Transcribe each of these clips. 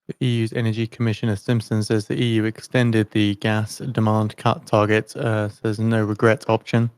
The EU's Energy Commissioner Simpson says the EU extended the gas demand cut target, says no regret option.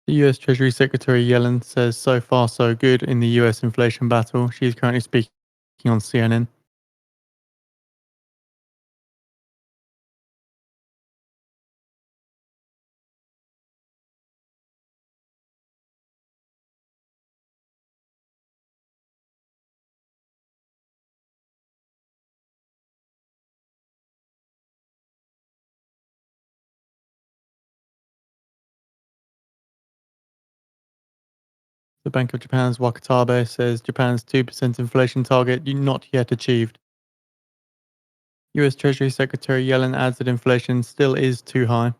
The US Treasury Secretary Yellen says so far so good in the US inflation battle. She is currently speaking on CNN. The Bank of Japan's Wakatabe says Japan's 2% inflation target not yet achieved. US Treasury Secretary Yellen adds that inflation still is too high.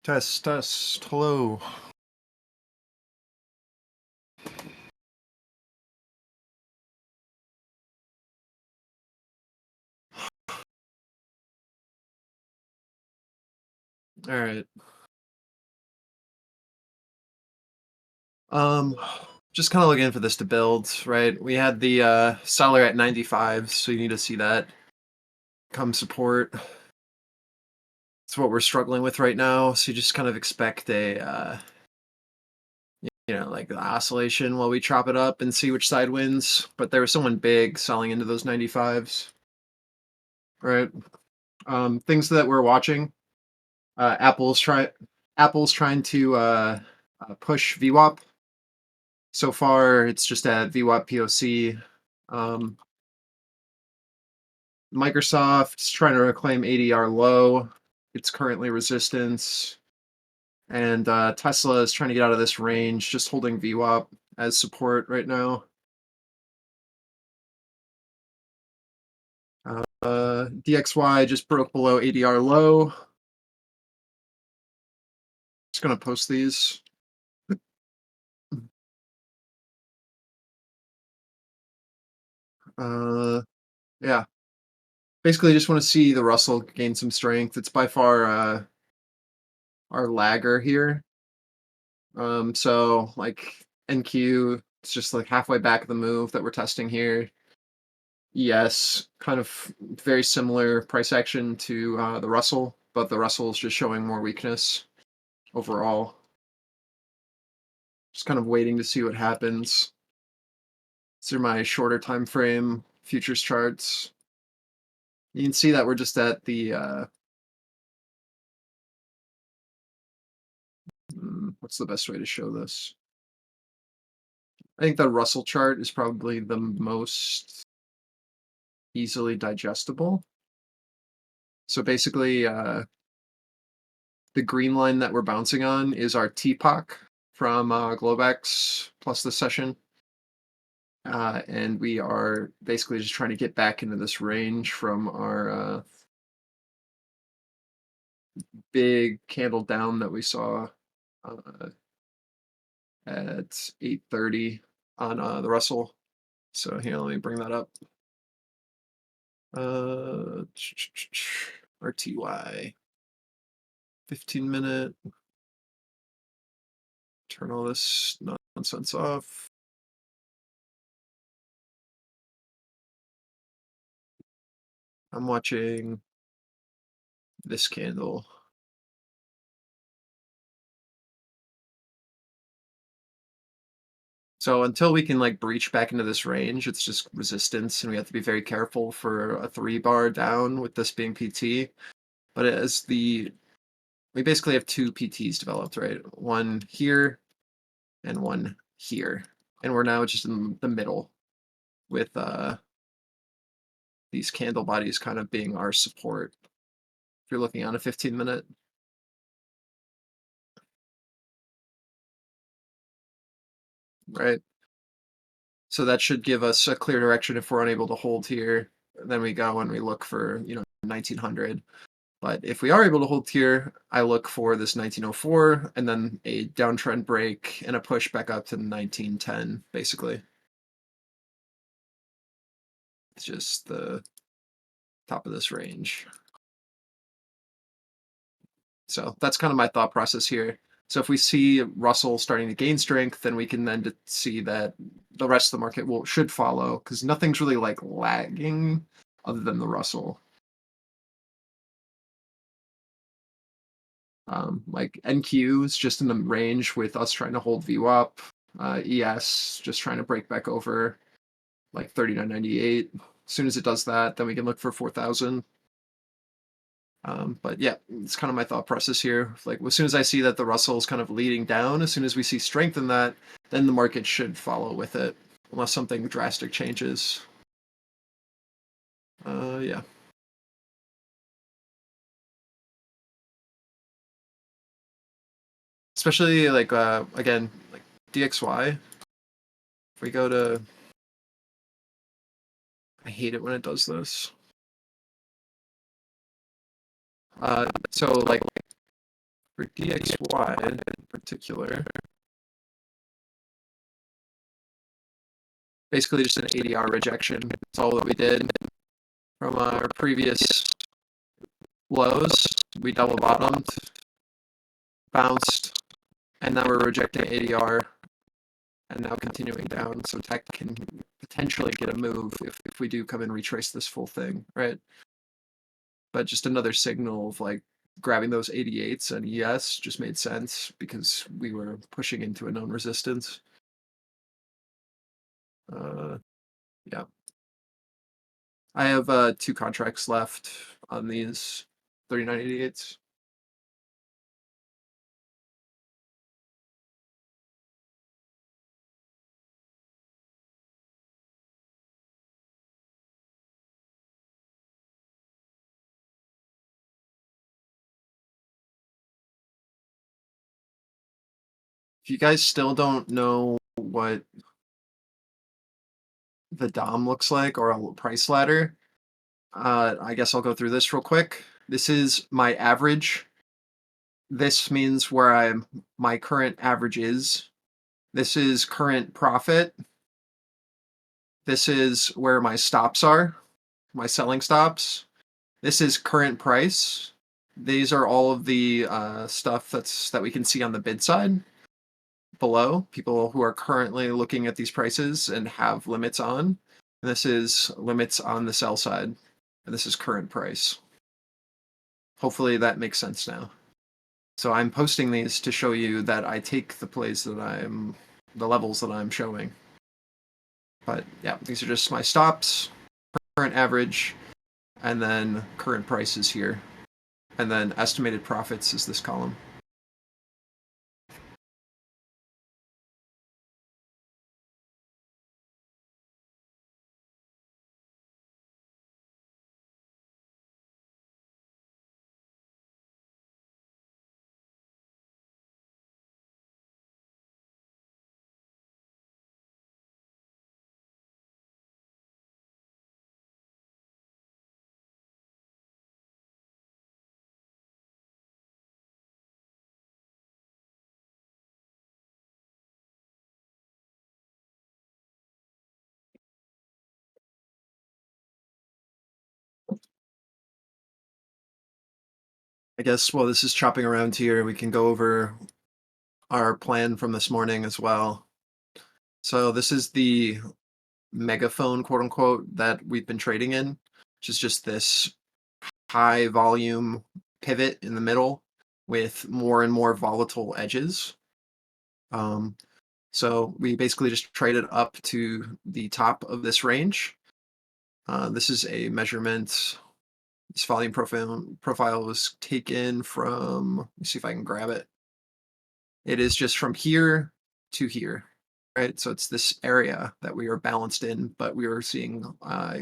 Test, test, hello. All right. Just kind of looking for this to build, right? We had the seller at 95, so you need to see that come support. It's what we're struggling with right now, so you just kind of expect a like the oscillation while we chop it up and see which side wins. But there was someone big selling into those 95s, right? Things that we're watching. Apple's trying to push VWAP. So far, it's just at VWAP POC. Microsoft's trying to reclaim ADR low. It's currently resistance. And Tesla is trying to get out of this range, just holding VWAP as support right now. DXY just broke below ADR low. Just going to post these. Yeah. Basically, just want to see the Russell gain some strength. It's by far our lagger here. So like NQ, it's just like halfway back of the move that we're testing here. Yes, kind of very similar price action to the Russell, but the Russell is just showing more weakness overall. Just kind of waiting to see what happens. These are my shorter time frame futures charts. You can see that we're just at the what's the best way to show this? I think the Russell chart is probably the most easily digestible. So basically, the green line that we're bouncing on is our TPOC from Globex plus the session. And we are basically just trying to get back into this range from our big candle down that we saw at 8:30 on the Russell. So here, let me bring that up. RTY 15-minute. Turn all this nonsense off. I'm watching this candle. So until we can like breach back into this range, it's just resistance, and we have to be very careful for a 3-bar down with this being PT. But we basically have 2 PTs developed, right? One here and one here. And we're now just in the middle with these candle bodies kind of being our support. If you're looking on a 15-minute. Right? So that should give us a clear direction if we're unable to hold here. Then we go and we look for, 1900. But if we are able to hold here, I look for this 1904 and then a downtrend break and a push back up to 1910, basically. It's just the top of this range. So that's kind of my thought process here. So if we see Russell starting to gain strength, then we can then see that the rest of the market should follow, because nothing's really like lagging other than the Russell. Like NQ is just in the range with us trying to hold VWAP. ES just trying to break back over like 39.98. As soon as it does that, then we can look for 4,000. But yeah, it's kind of my thought process here. Like as soon as I see that the Russell is kind of leading down, as soon as we see strength in that, then the market should follow with it, unless something drastic changes. Yeah. Especially like again, like DXY. If we go to, I hate it when it does this. So like For DXY in particular, basically just an ADR rejection. That's all that we did from our previous lows. We double bottomed, bounced, and now we're rejecting ADR and now continuing down. So tech can potentially get a move if we do come and retrace this full thing, right? But just another signal of like grabbing those 88s and ES just made sense because we were pushing into a known resistance. Yeah. I have 2 contracts left on these 3988s. If you guys still don't know what the DOM looks like or a price ladder, I guess I'll go through this real quick. This is my average. This means where my current average is. This is current profit. This is where my stops are, my selling stops. This is current price. These are all of the stuff that we can see on the bid side below, people who are currently looking at these prices and have limits on. And this is limits on the sell side, and this is current price. Hopefully that makes sense now. So I'm posting these to show you that I take the plays that the levels that I'm showing. But yeah, these are just my stops, current average, and then current prices here. And then estimated profits is this column. I guess while this is chopping around here, we can go over our plan from this morning as well. So this is the megaphone, quote unquote, that we've been trading in, which is just this high volume pivot in the middle with more and more volatile edges. So we basically just traded up to the top of this range. This is a measurement. This volume profile was taken from, let me see if I can grab it. It is just from here to here, right? So it's this area that we are balanced in, but we are seeing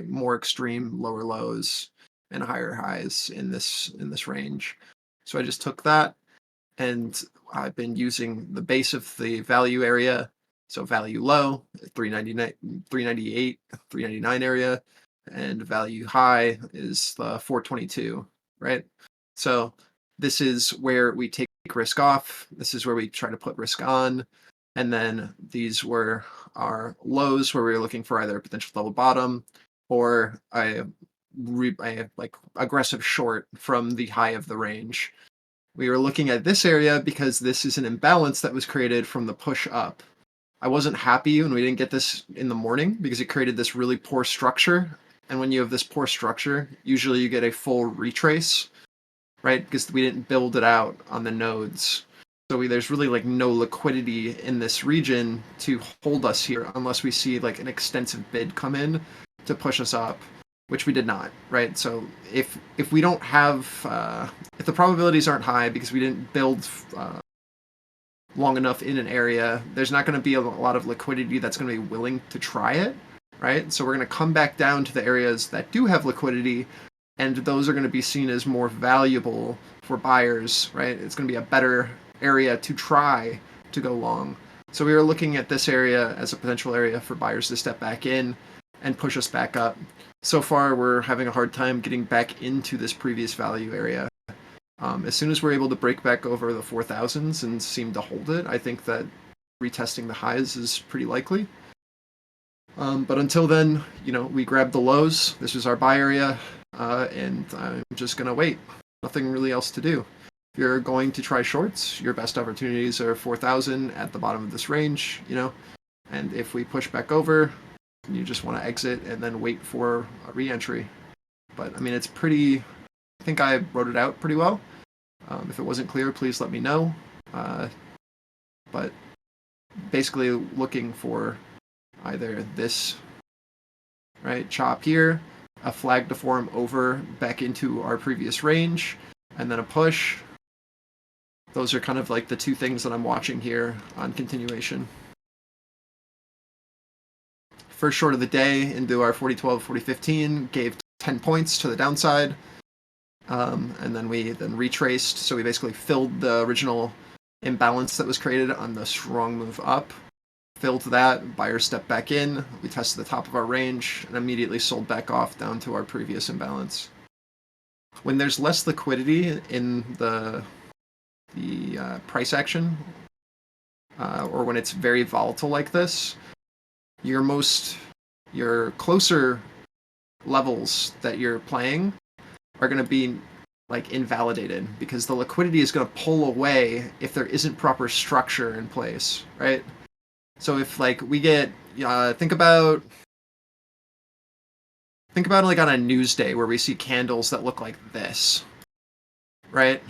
more extreme lower lows and higher highs in this range. So I just took that, and I've been using the base of the value area. So value low, 399, 398, 399 area, and value high is the 422, right? So this is where we take risk off. This is where we try to put risk on. And then these were our lows where we were looking for either a potential double bottom or a like aggressive short from the high of the range. We were looking at this area because this is an imbalance that was created from the push up. I wasn't happy when we didn't get this in the morning because it created this really poor structure. And when you have this poor structure, usually you get a full retrace, right? Because we didn't build it out on the nodes. So there's really like no liquidity in this region to hold us here unless we see like an extensive bid come in to push us up, which we did not, right? So if we don't have, if the probabilities aren't high because we didn't build long enough in an area, there's not going to be a lot of liquidity that's going to be willing to try it, right? So we're going to come back down to the areas that do have liquidity, and those are going to be seen as more valuable for buyers, right? It's going to be a better area to try to go long. So we were looking at this area as a potential area for buyers to step back in and push us back up. So far, we're having a hard time getting back into this previous value area. As soon as we're able to break back over the 4,000s and seem to hold it, I think that retesting the highs is pretty likely. But until then, we grab the lows. This is our buy area, and I'm just gonna wait. Nothing really else to do. If you're going to try shorts, your best opportunities are 4,000 at the bottom of this range, and if we push back over, you just want to exit and then wait for a re-entry. But I mean, it's pretty. I think I wrote it out pretty well. If it wasn't clear, please let me know. But basically, looking for either this right chop here, a flag to form over back into our previous range, and then a push. Those are kind of like the two things that I'm watching here on continuation. First short of the day into our 4012, 4015 gave 10 points to the downside. And then we retraced. So we basically filled the original imbalance that was created on the strong move up. Filled that, buyer stepped back in, we tested the top of our range, and immediately sold back off down to our previous imbalance. When there's less liquidity in the price action, or when it's very volatile like this, your closer levels that you're playing are going to be like invalidated because the liquidity is going to pull away if there isn't proper structure in place, right? So if like we get think about like on a news day where we see candles that look like this, right?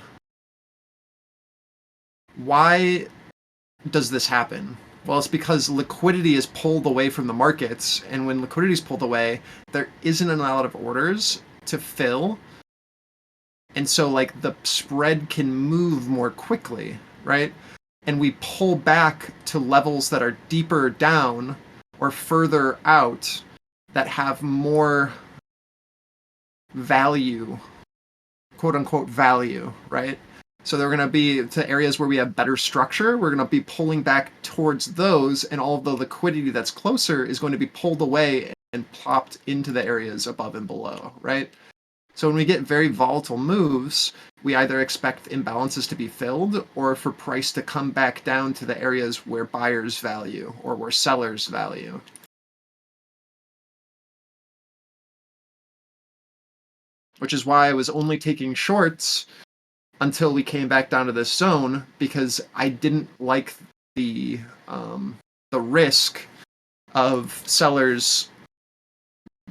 Why does this happen? Well, it's because liquidity is pulled away from the markets, and when liquidity is pulled away, there isn't a lot of orders to fill, and so like the spread can move more quickly, right? And we pull back to levels that are deeper down or further out that have more value, quote unquote value, right? So they're going to be to areas where we have better structure. We're going to be pulling back towards those, and all of the liquidity that's closer is going to be pulled away and plopped into the areas above and below, right? So when we get very volatile moves, we either expect imbalances to be filled or for price to come back down to the areas where buyers value or where sellers value. Which is why I was only taking shorts until we came back down to this zone because I didn't like the risk of sellers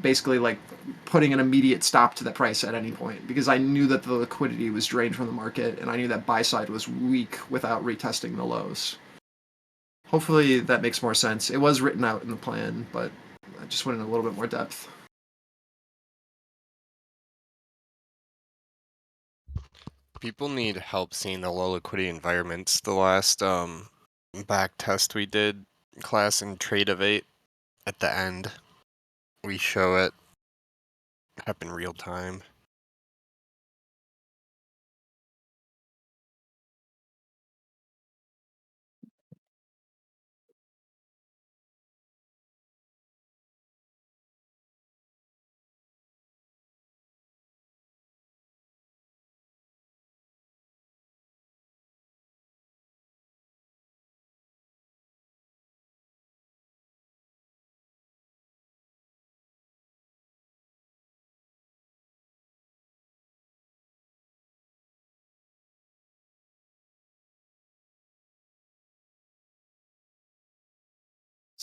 basically like putting an immediate stop to the price at any point because I knew that the liquidity was drained from the market and I knew that buy side was weak without retesting the lows. Hopefully that makes more sense. It was written out in the plan, but I just went in a little bit more depth. People need help seeing the low liquidity environments. The last back test we did class in Trade of 8 at the end, we show it happen real time.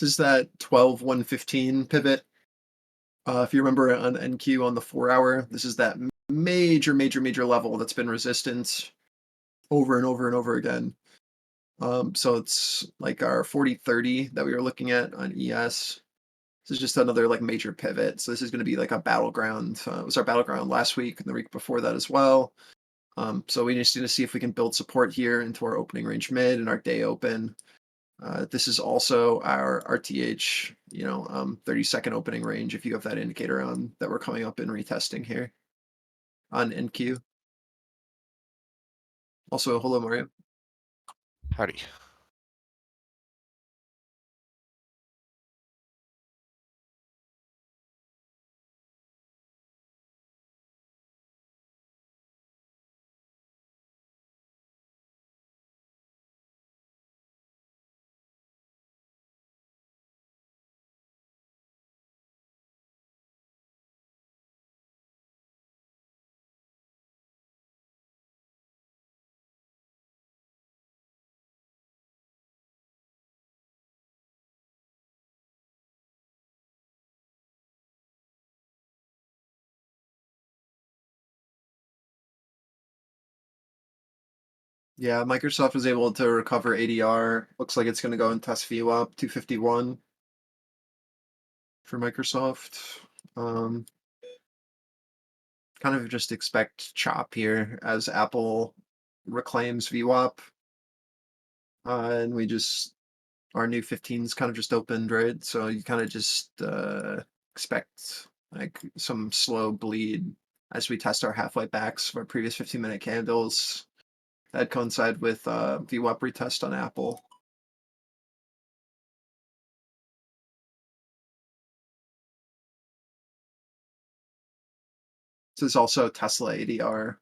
This is that 12-115 pivot. If you remember on NQ on the 4 hour, this is that major level that's been resistance over and over and over again. So it's like our 40-30 that we were looking at on ES. This is just another like major pivot. So this is going to be like a battleground. It was our battleground last week and the week before that as well. So we just need to see if we can build support here into our opening range mid and our day open. This is also our RTH, 30-second opening range if you have that indicator on that we're coming up in retesting here on NQ. Also, hello, Mario. Howdy. Yeah, Microsoft was able to recover ADR. Looks like it's going to go and test VWAP 251 for Microsoft. Kind of just expect chop here as Apple reclaims VWAP. And we just, our new 15's kind of just opened, right? So you kind of just expect like some slow bleed as we test our halfway backs of our previous 15-minute candles. That coincide with VWAP retest on Apple. This is also Tesla ADR.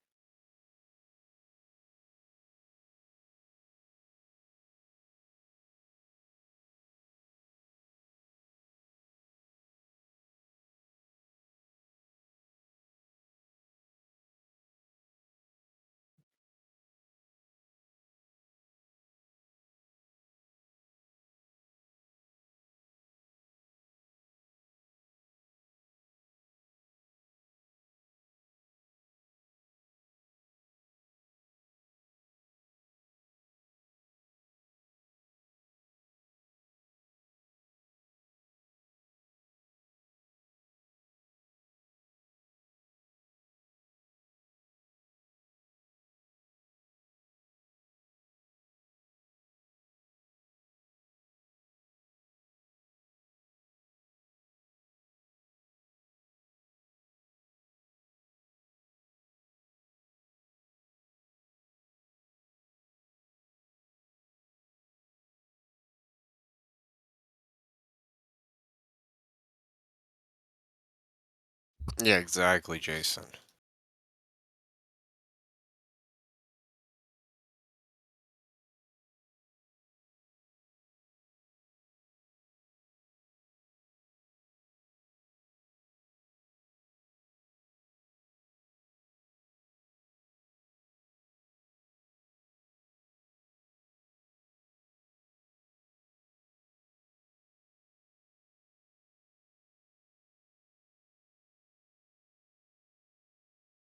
Yeah, exactly, Jason.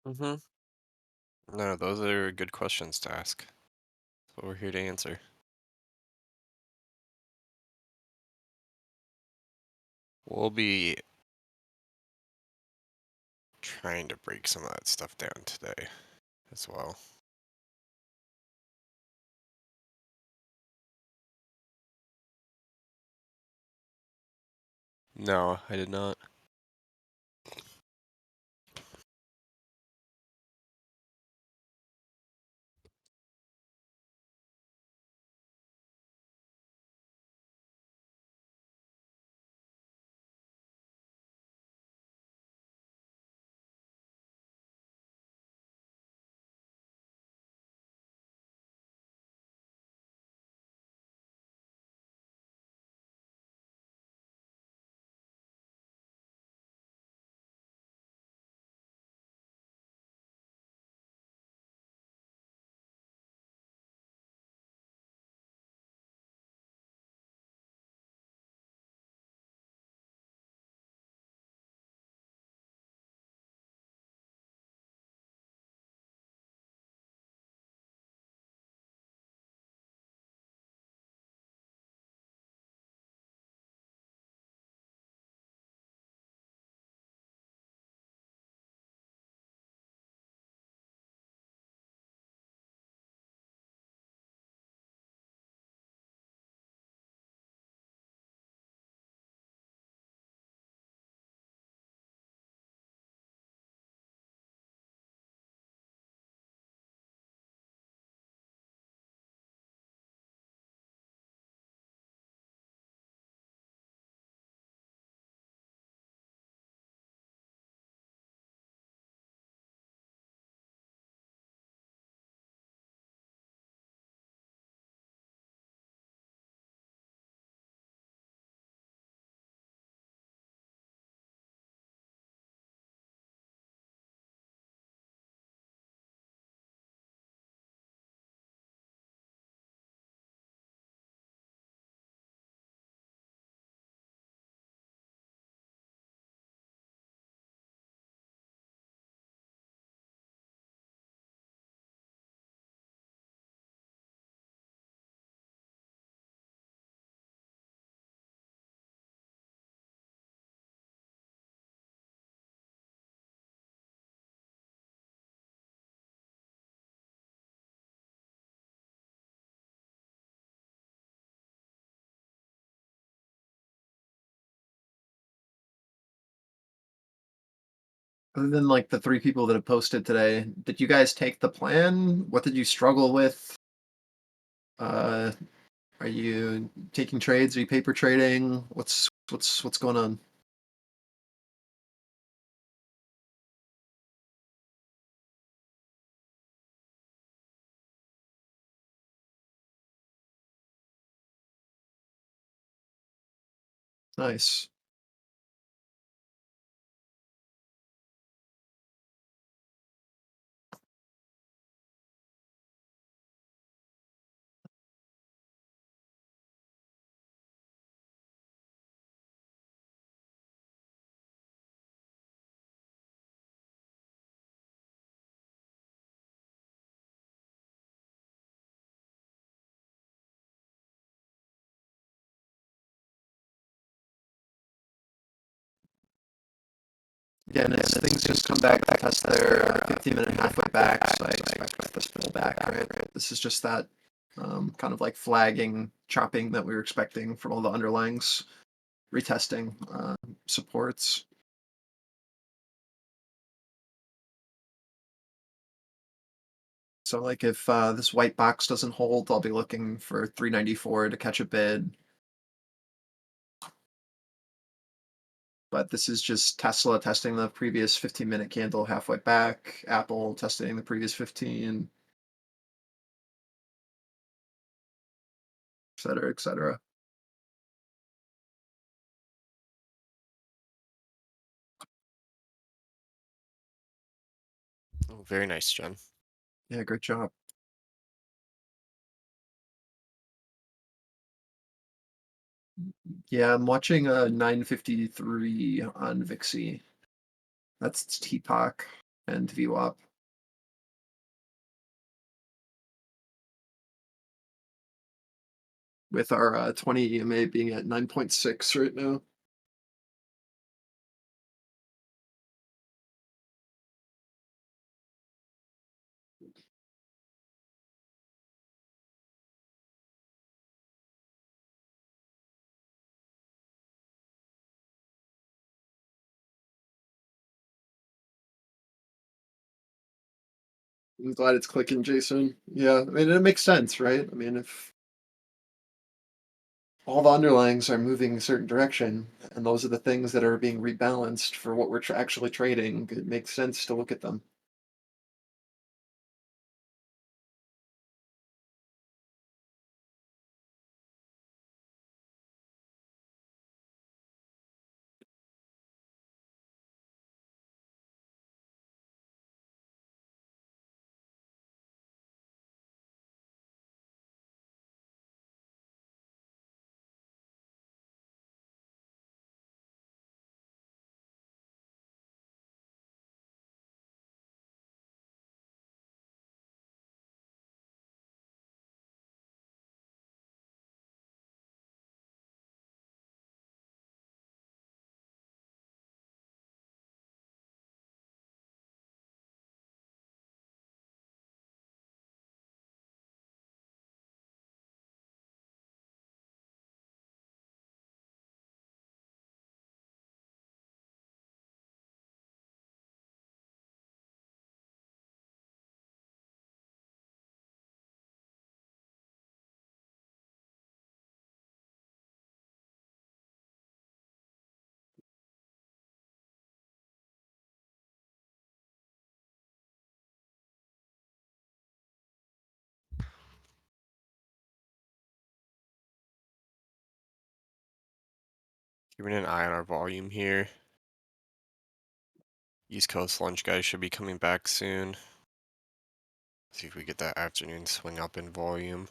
Mm-hmm. No, those are good questions to ask. That's what we're here to answer. We'll be trying to break some of that stuff down today as well. No, I did not. Other than like the 3 people that have posted today, did you guys take the plan? What did you struggle with? Uh, are you taking trades? Are you paper trading? What's going on? Nice. Yeah, and as things just come back to test their 15-minute halfway back, so I expect this pull back, right? This is just that kind of like flagging, chopping that we were expecting from all the underlyings, retesting supports. So like if this white box doesn't hold, I'll be looking for 394 to catch a bid. But this is just Tesla testing the previous 15-minute candle halfway back, Apple testing the previous 15, et cetera, et cetera. Oh, very nice, Jen. Yeah, great job. Yeah, I'm watching 953 on Vixie. That's TPOC and VWAP. With our 20 EMA being at 9.6 right now. I'm glad it's clicking, Jason. Yeah, I mean, it makes sense, right? I mean, if all the underlyings are moving a certain direction, and those are the things that are being rebalanced for what we're actually trading, it makes sense to look at them. Keeping an eye on our volume here. East Coast lunch guys should be coming back soon. See if we get that afternoon swing up in volume.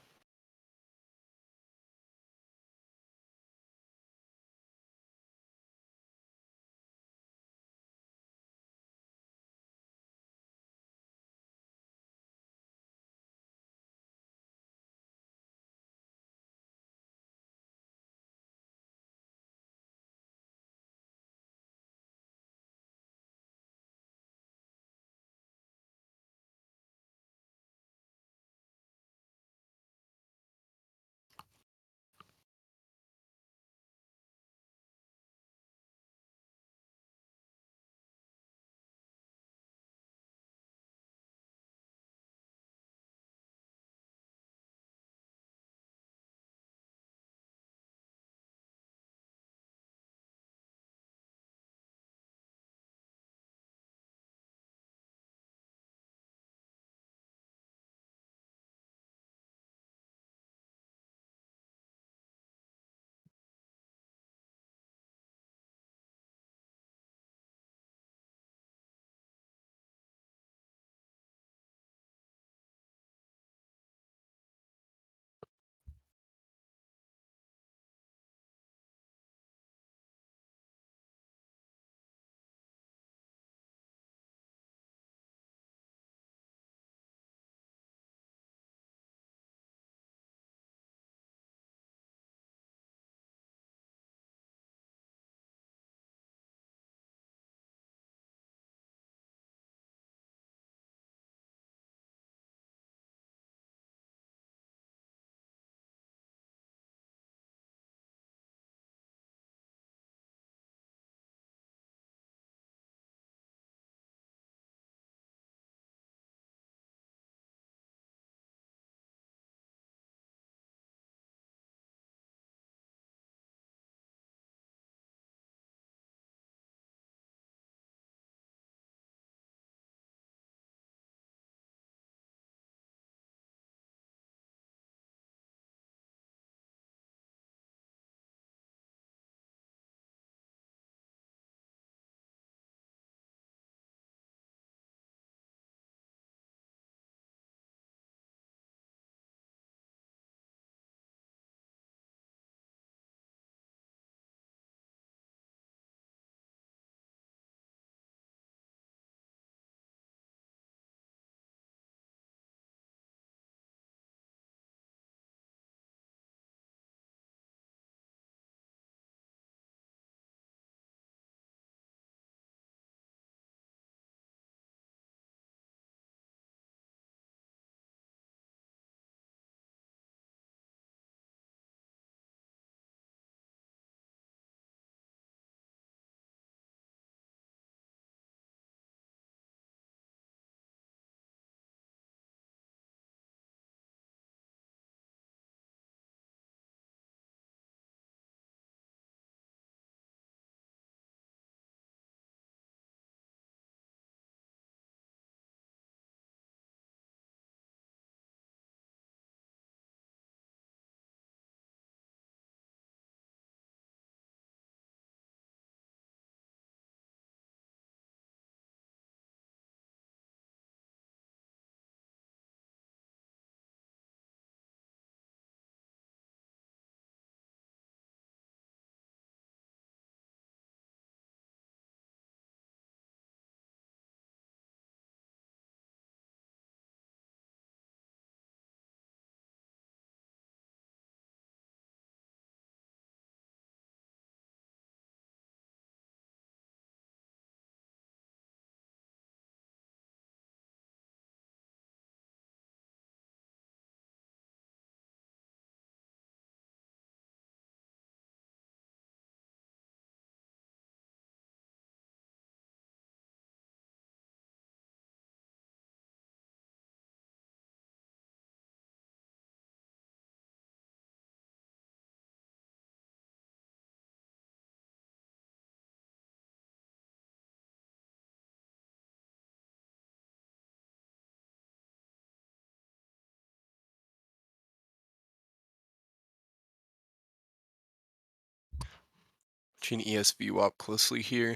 Watching ESV up closely here.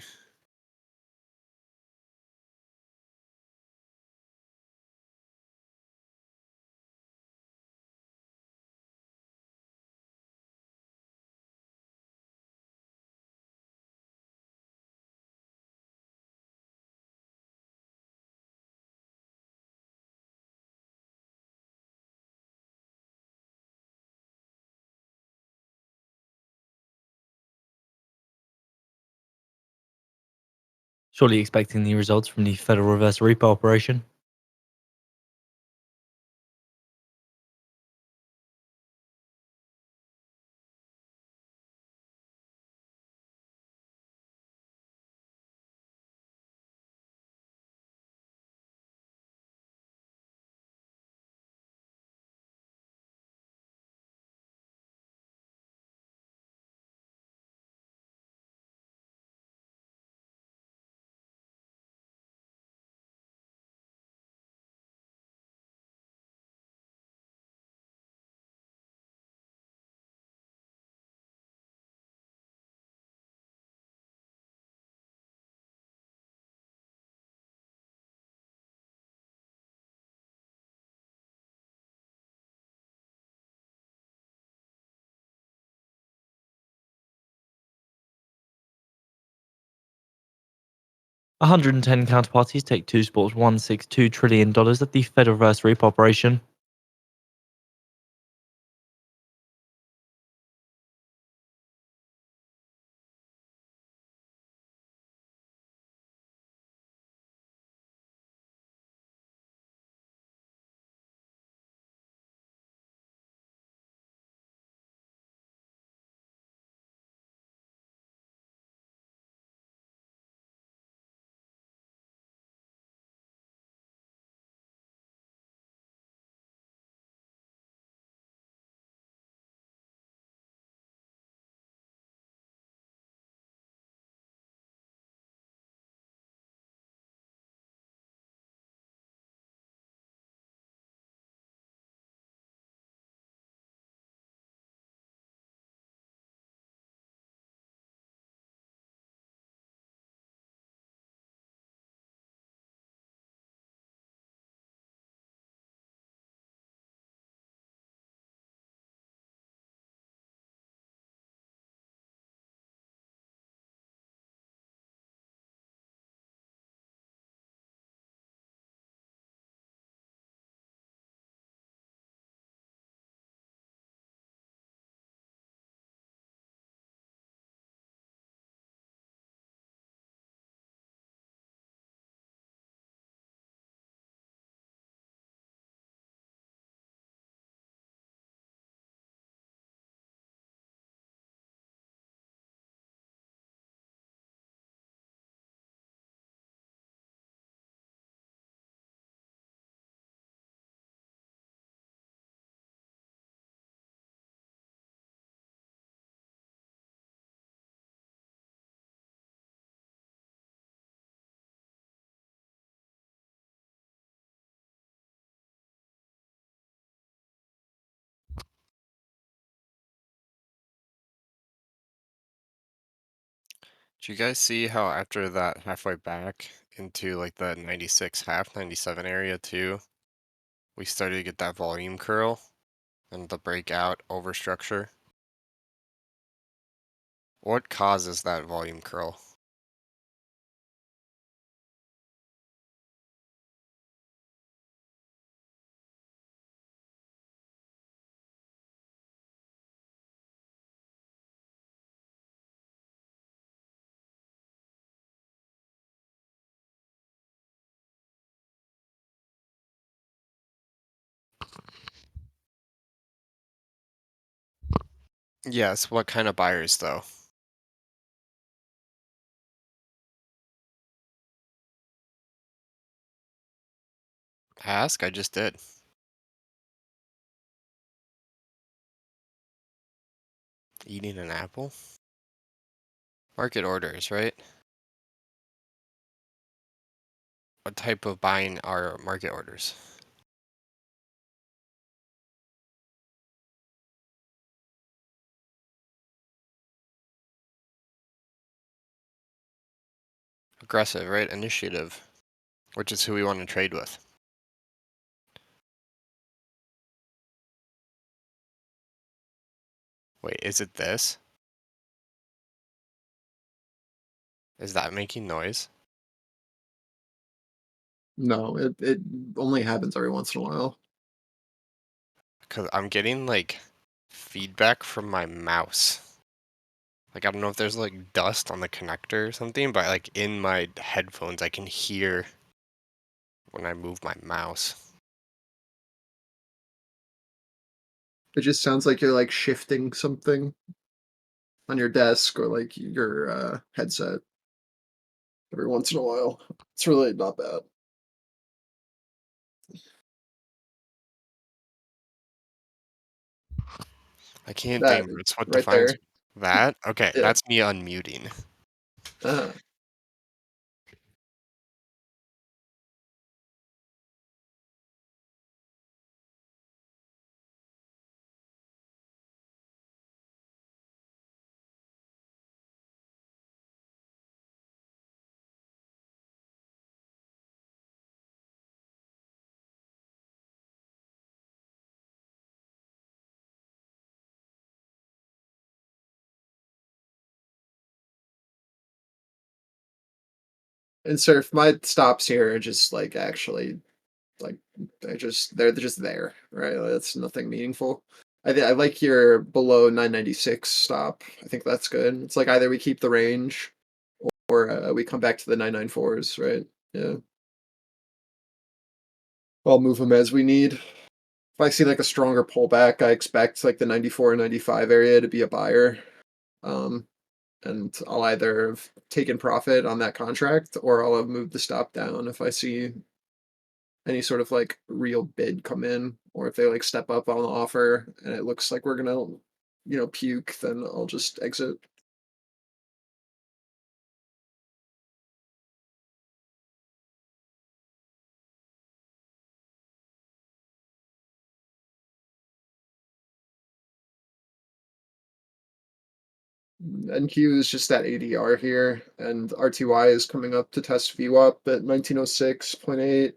Surely expecting the results from the Federal Reverse repo operation. $110 counterparties take 2 sports $162 trillion at the Federal Reverse repo operation. Did you guys see how after that halfway back into like the 96 half 97 area too, we started to get that volume curl and the breakout overstructure? What causes that volume curl? Yes, what kind of buyers though? Ask? I just did. Eating an apple? Market orders, right? What type of buying are market orders? Aggressive, right? Initiative, which is who we want to trade with. Wait, is it this? Is that making noise? No, it only happens every once in a while. Because I'm getting like feedback from my mouse. Like, I don't know if there's like dust on the connector or something, but like in my headphones, I can hear when I move my mouse. It just sounds like you're like shifting something on your desk or like your headset every once in a while. It's really not bad. I can't That think. It's what right defines there. that. Okay, Yeah. that's me unmuting. Uh, and Surf, my stops here are just like actually like they're just there, right? That's nothing meaningful. I like your below 996 stop. I think that's good. It's like either we keep the range or we come back to the 994s, right? Yeah. I'll move them as we need. If I see like a stronger pullback, I expect like the 94 and 95 area to be a buyer. Um, and I'll either have taken profit on that contract or I'll have moved the stop down if I see any sort of like real bid come in, or if they like step up on the offer and it looks like we're gonna, puke, then I'll just exit. NQ is just at ADR here, and RTY is coming up to test VWAP at 1906.8.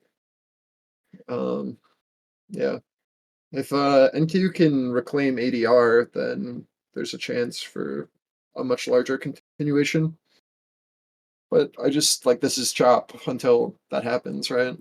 Um, yeah. If NQ can reclaim ADR, then there's a chance for a much larger continuation. But I just like this is chop until that happens, right?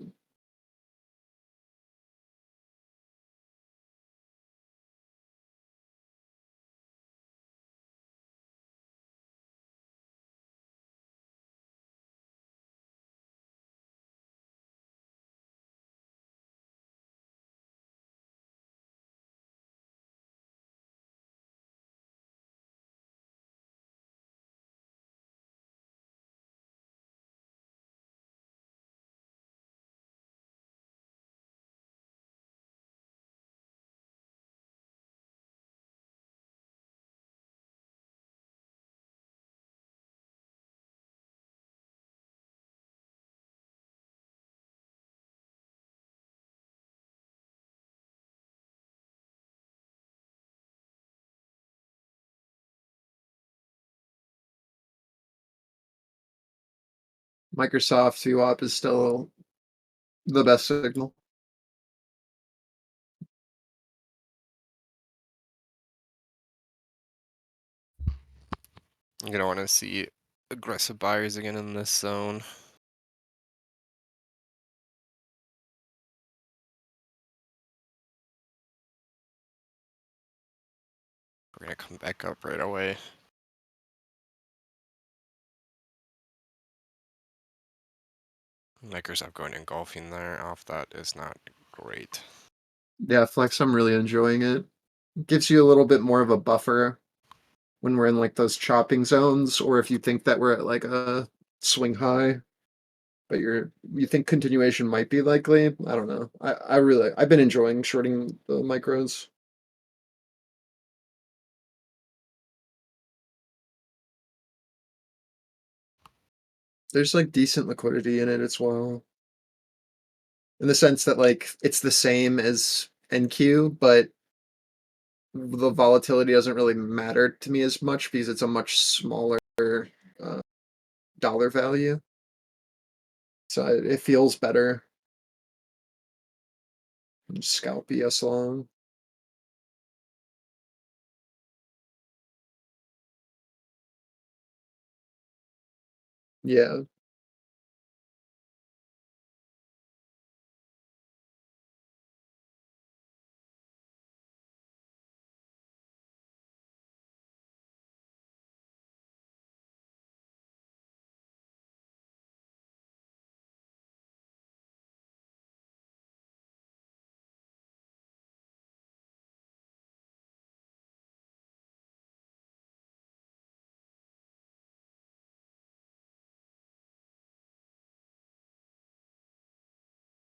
Microsoft VWAP is still the best signal. You're gonna want to see aggressive buyers again in this zone. We're gonna come back up right away. Microsoft going engulfing there off that is not great. Yeah, Flex, I'm really enjoying it. Gives you a little bit more of a buffer when we're in like those chopping zones, or if you think that we're at like a swing high, but you think continuation might be likely. I don't know. I've been enjoying shorting the micros. There's like decent liquidity in it as well. In the sense that like it's the same as NQ, but the volatility doesn't really matter to me as much because it's a much smaller dollar value. So it feels better. Scalp BS long. Yeah.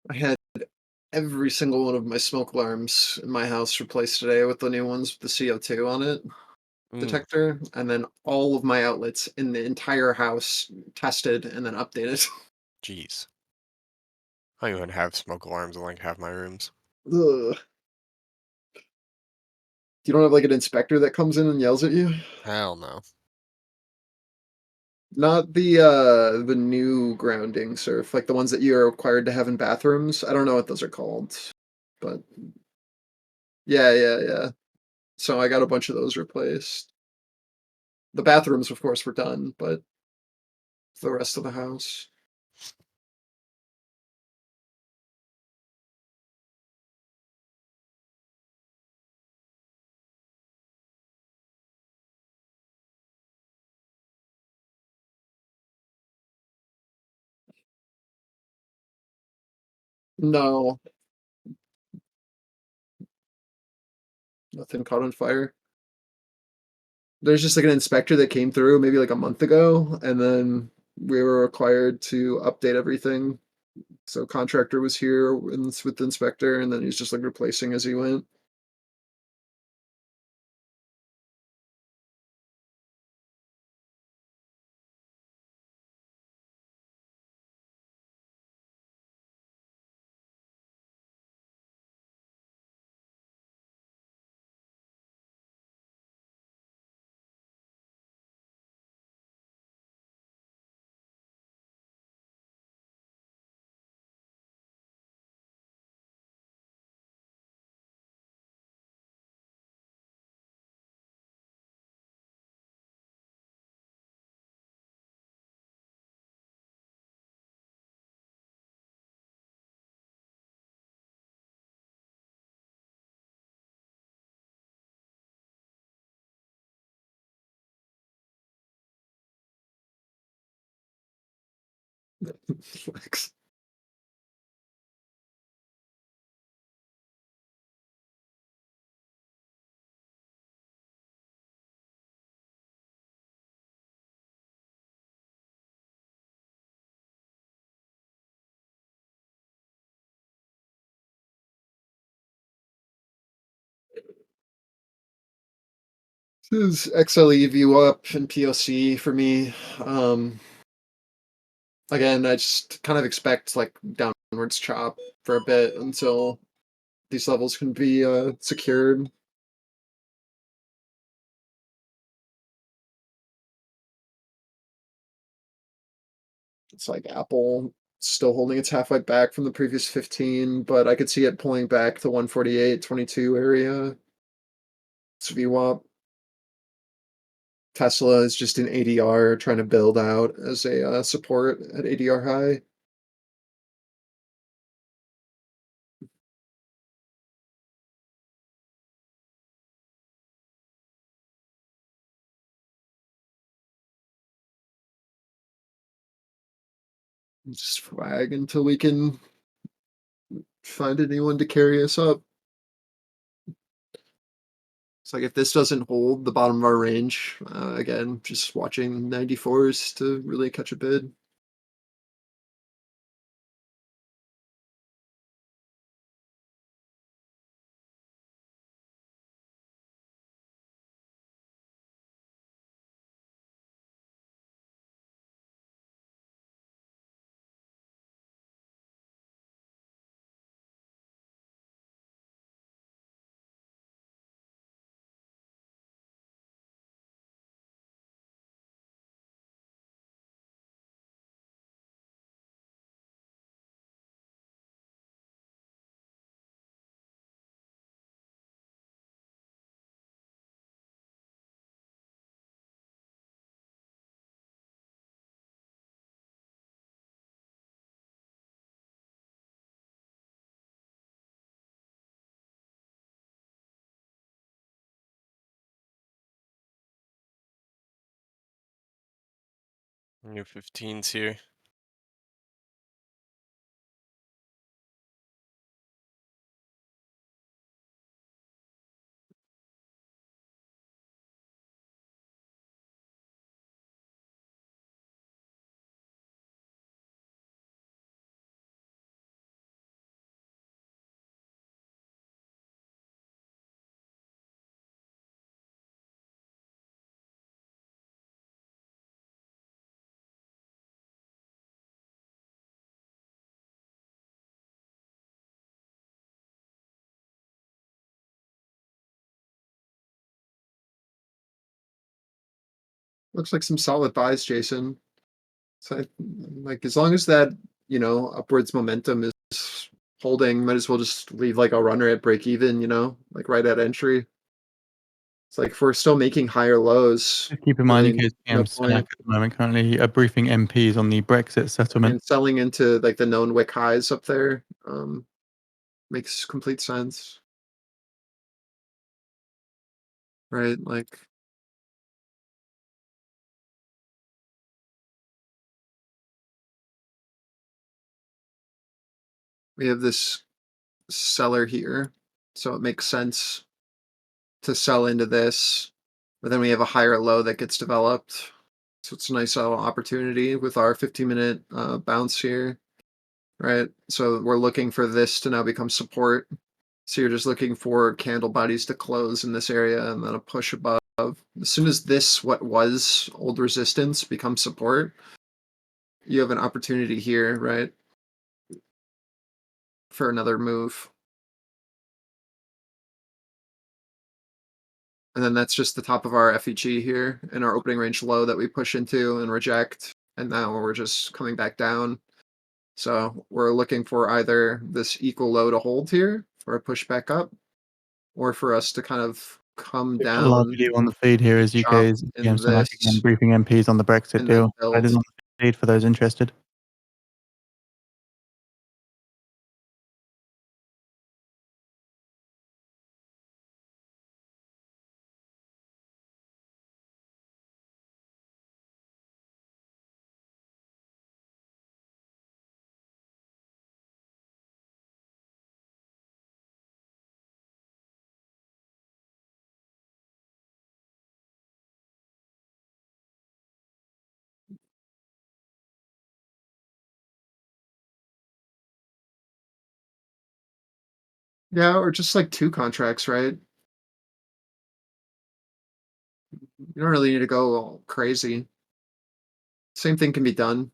I had every single one of my smoke alarms in my house replaced today with the new ones with the CO2 on it detector, and then all of my outlets in the entire house tested and then updated. Jeez. I don't even have smoke alarms in like half my rooms. Ugh. You don't have like an inspector that comes in and yells at you? Hell no. Not the new grounding surf, like the ones that you're required to have in bathrooms. I don't know what those are called, but yeah. So I got a bunch of those replaced. The bathrooms, of course, were done, but the rest of the house. No, nothing caught on fire. There's just like an inspector that came through maybe like a month ago, and then we were required to update everything. So contractor was here with the inspector, and then he's just like replacing as he went. Flex. This is XLE view up and POC for me. Again, I just kind of expect like downwards chop for a bit until these levels can be secured. It's like Apple still holding its half life back from the previous 15, but I could see it pulling back to 148.22 area. It's VWAP. Tesla is just in ADR trying to build out as a support at ADR high. Just flag until we can find anyone to carry us up. It's like if this doesn't hold the bottom of our range, again, just watching 94s to really catch a bid. New 15s here. Looks like some solid buys, Jason. So, like, as long as that, upwards momentum is holding, might as well just leave like a runner at break even, like right at entry. It's like if we're still making higher lows, Just keep in mind, really UK's no PM Sunak point. at the moment currently briefing MPs on the Brexit settlement. And selling into like the known wick highs up there makes complete sense. Right? Like, we have this seller here, so it makes sense to sell into this, but then we have a higher low that gets developed. So it's a nice opportunity with our 15-minute bounce here, right? So we're looking for this to now become support. So you're just looking for candle bodies to close in this area and then a push above. As soon as this, what was old resistance, becomes support, you have an opportunity here, right? For another move. And then that's just the top of our FEG here and our opening range low that we push into and reject. And now we're just coming back down. So we're looking for either this equal low to hold here for a push back up, or for us to kind of come A large down, view on the feed here is chop UK's PM in Sunak again this, briefing MPs on the Brexit and then deal. That build. is on the feed for those interested. Yeah, or just like two contracts, right? You don't really need to go all crazy. Same thing can be done.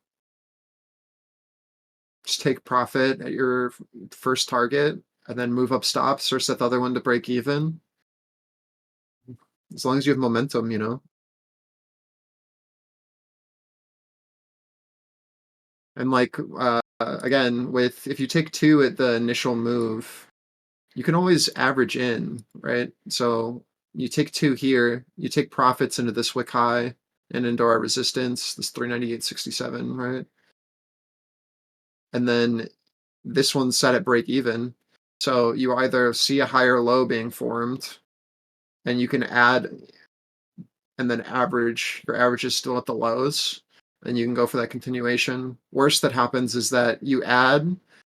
Just take profit at your first target and then move up stops or set the other one to break even. As long as you have momentum, And like again, with if you take two at the initial move, you can always average in, right? So you take two here, you take profits into this wick high and into our resistance, this 398.67, right? And then this one's set at break even. So you either see a higher low being formed and you can add and then average. Your average is still at the lows, and you can go for that continuation. Worst that happens is that you add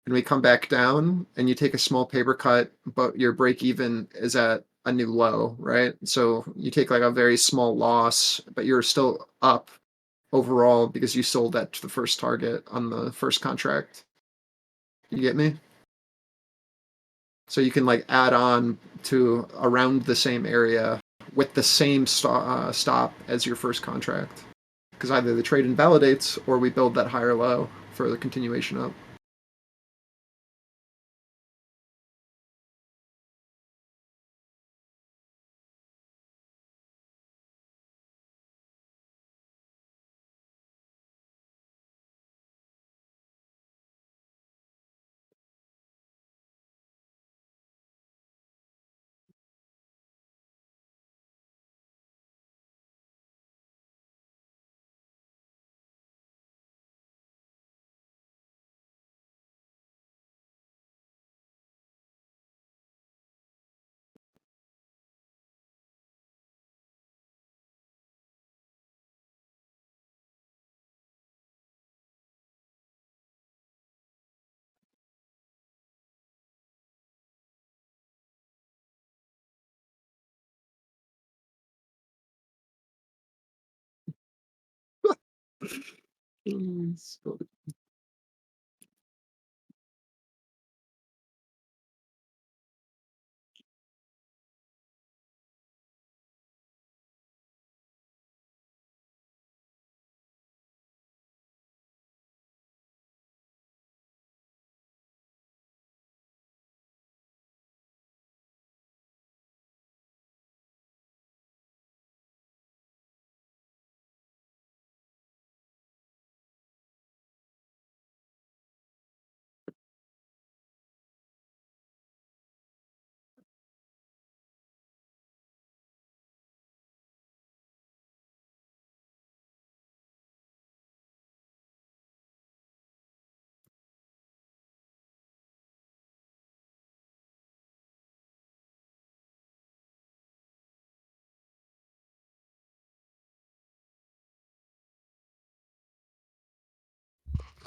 and we come back down and you take a small paper cut, but your break even is at a new low, right? So you take like a very small loss, but you're still up overall because you sold that to the first target on the first contract. You get me? So you can like add on to around the same area with the same stop as your first contract. Because either the trade invalidates or we build that higher low for the continuation up.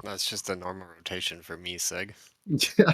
That's just a normal rotation for me, Sig. Yeah.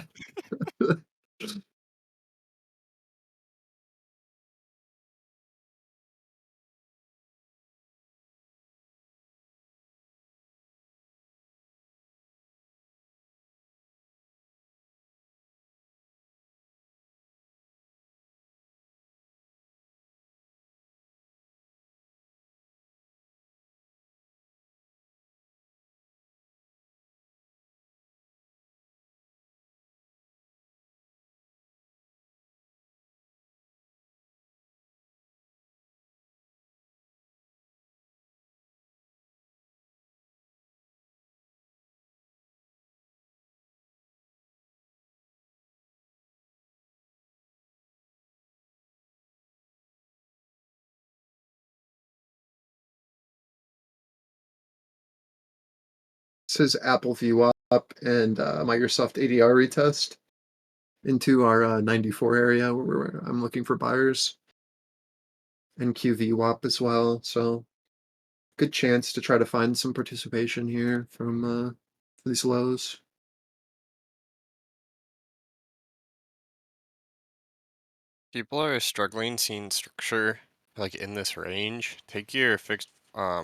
Says Apple view up and Microsoft ADR retest into our 94 area where I'm looking for buyers, and QVWAP as well. So good chance to try to find some participation here from these lows. People are struggling seeing structure like in this range. Take your fixed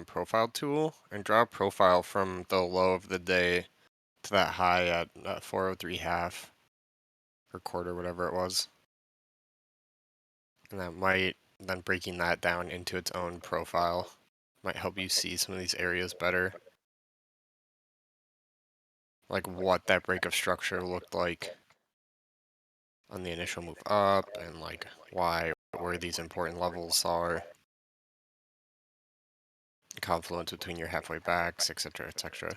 profile tool and draw a profile from the low of the day to that high at 403 half or quarter, whatever it was. And that might, then breaking that down into its own profile, might help you see some of these areas better. Like what that break of structure looked like on the initial move up, and like why, where these important levels are. Confluence between your halfway backs, etc., etc.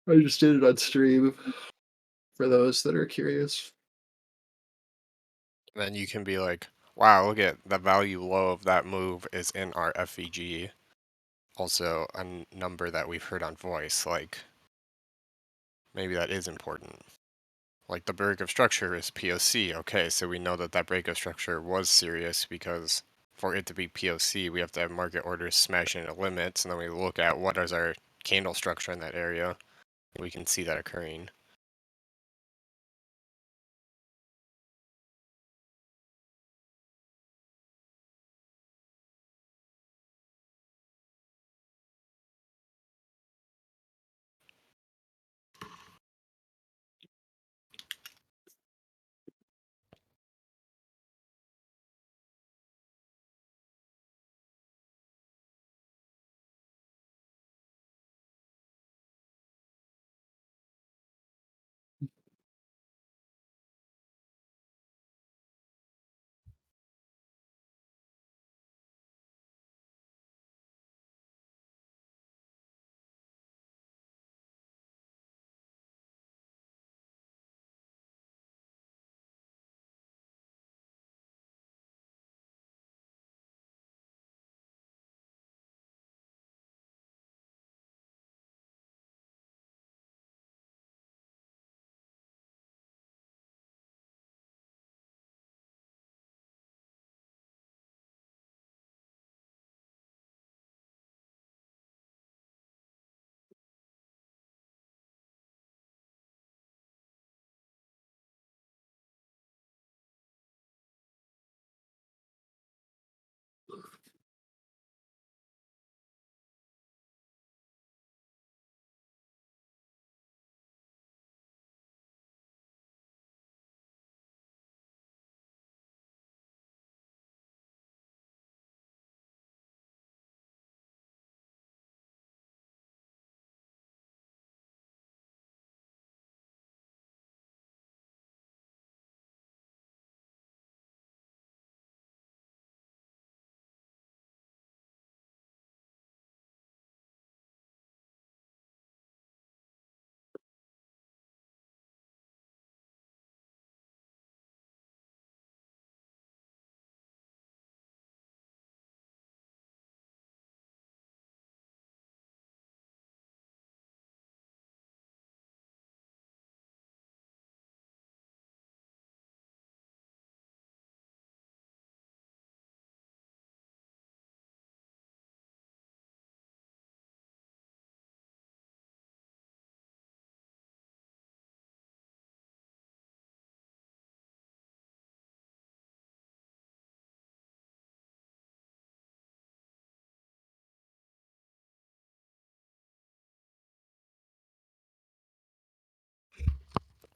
I just did it on stream for those that are curious. Then you can be like, wow, look at the value low of that move is in our FVG. Also a number that we've heard on voice, like maybe that is important. Like the break of structure is POC. Okay, so we know that that break of structure was serious because for it to be POC, we have to have market orders smash into limits, and then we look at what is our candle structure in that area. We can see that occurring.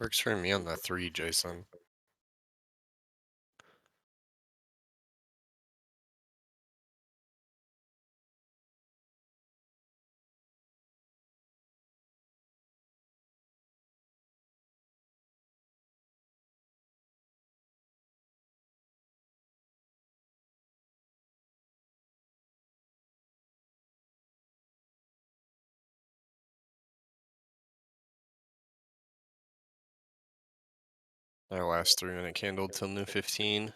Works for me on the 3, Jason. Our last 3-minute candle till new 15.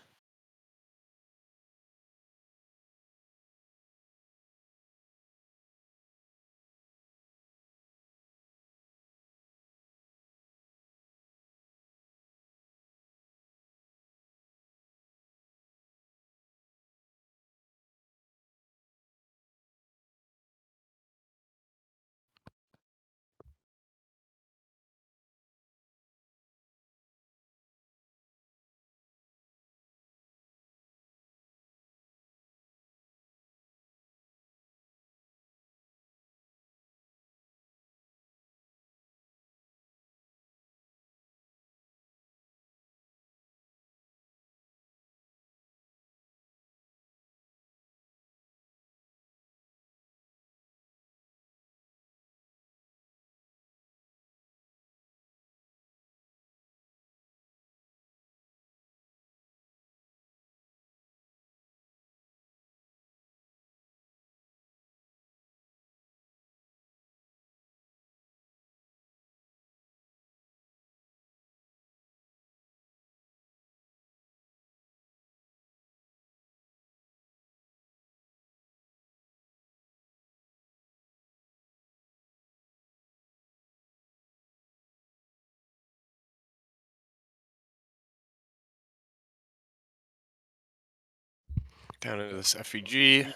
Down into this FEG.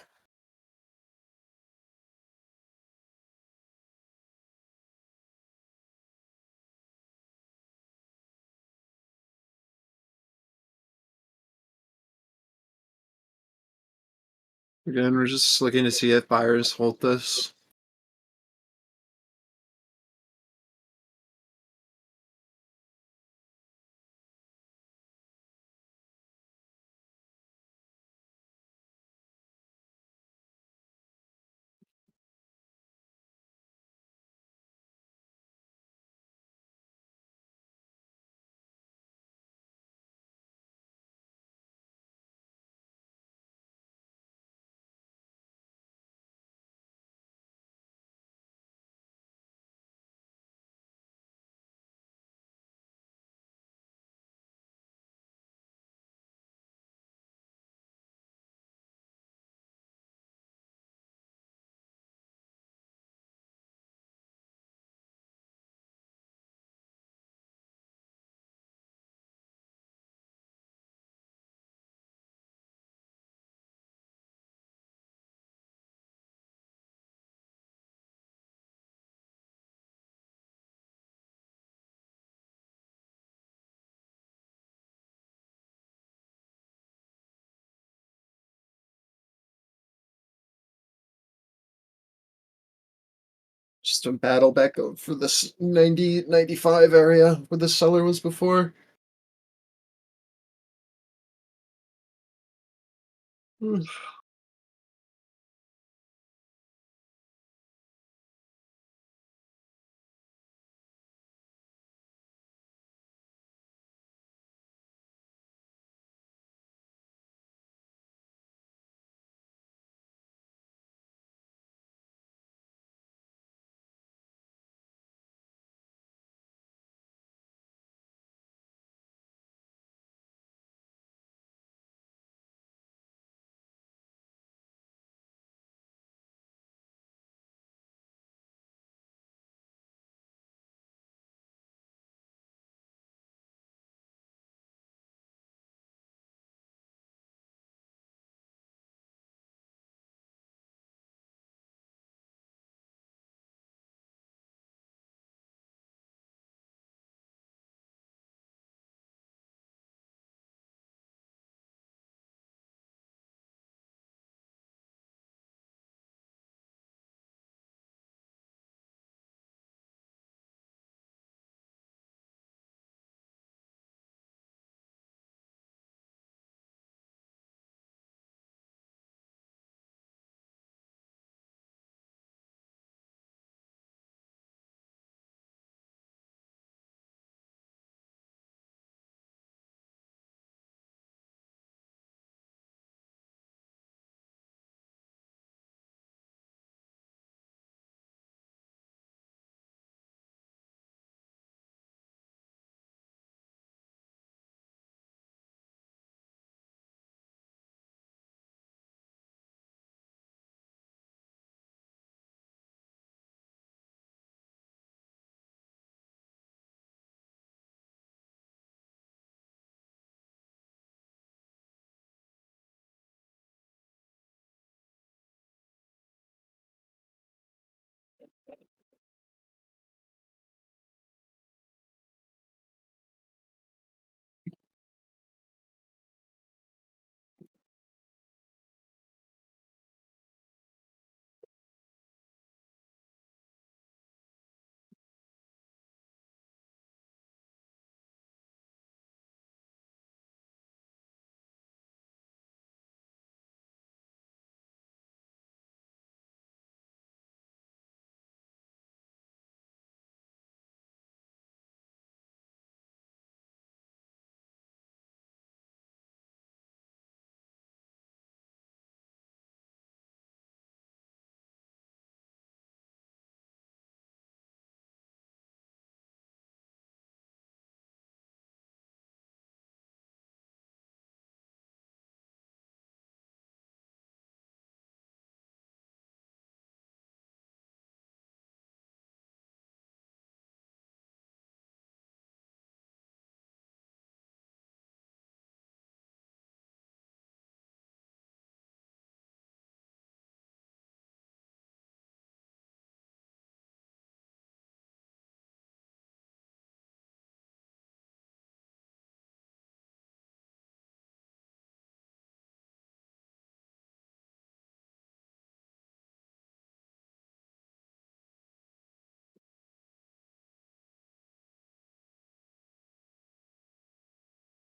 Again, we're just looking to see if buyers hold this. Just a battle back up for this 90-95 area where the seller was before.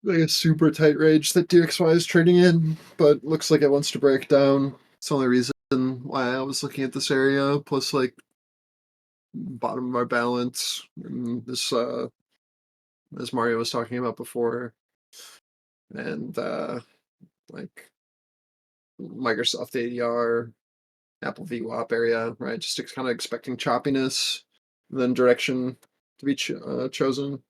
like a super tight range that DXY is trading in, but looks like it wants to break down. It's the only reason why I was looking at this area. Plus, like bottom of our balance, and this as Mario was talking about before, and like Microsoft ADR, Apple VWAP area, right? Just kind of expecting choppiness, then direction to be chosen.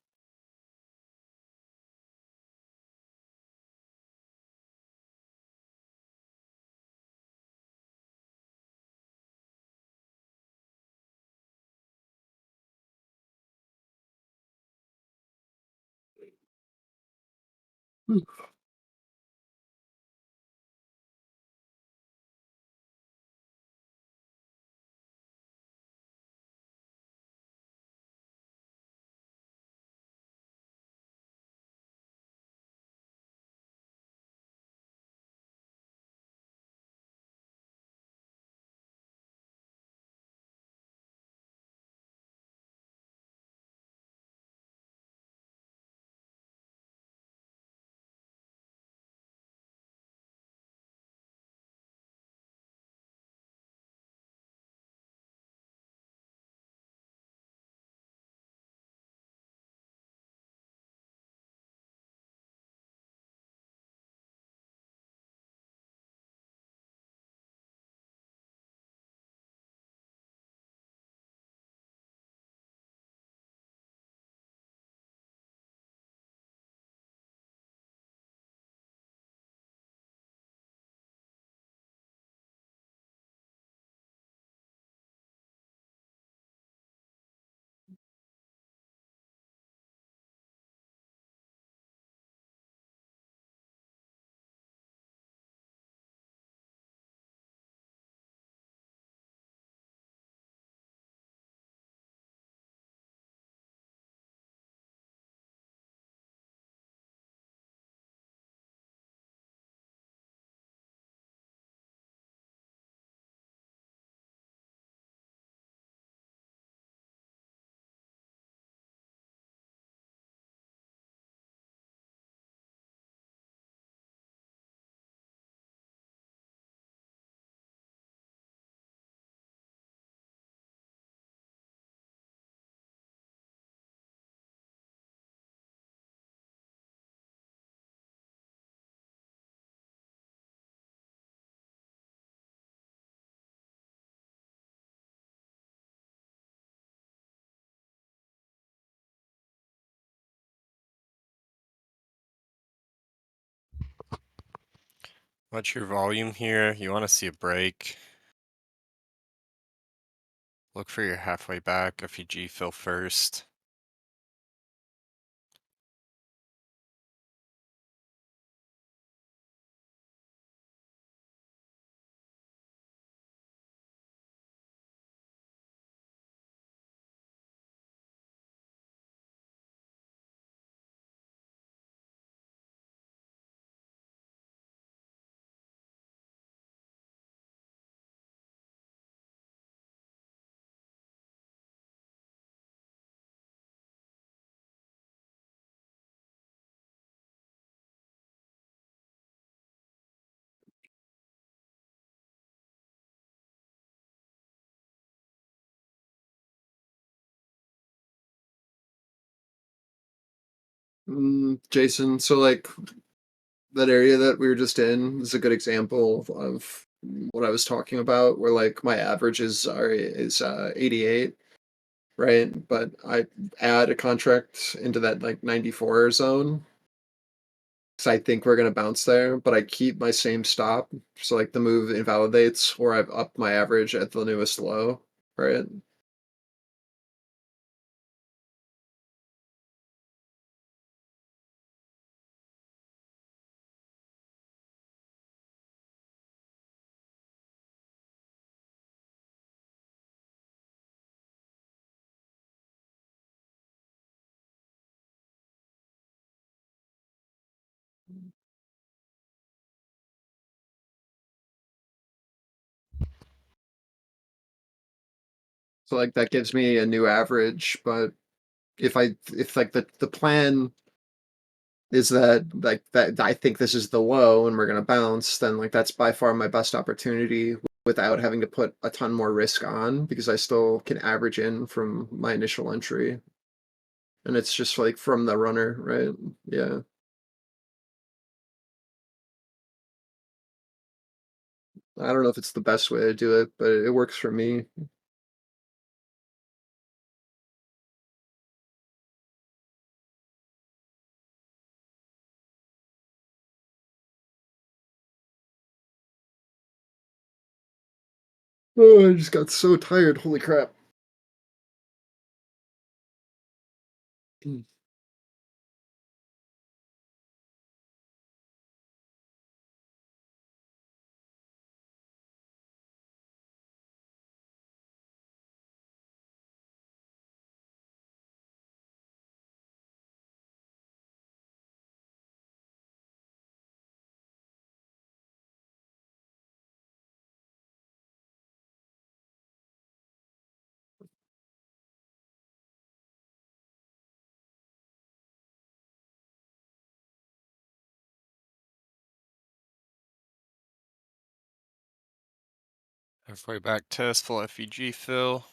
What's your volume here? You want to see a break. Look for your halfway back if you G fill first. Jason, so like that area that we were just in is a good example of what I was talking about, where like my average is 88, right? But I add a contract into that like 94 zone because I think we're gonna bounce there, but I keep my same stop, so like the move invalidates, or I've upped my average at the newest low, right? So like that gives me a new average, but if like the plan is that like that I think this is the low and we're gonna bounce, then like that's by far my best opportunity without having to put a ton more risk on because I still can average in from my initial entry. And it's just like from the runner, right? Yeah. I don't know if it's the best way to do it, but it works for me. Oh, I just got so tired. Holy crap. Mm. Halfway back test, full FEG fill.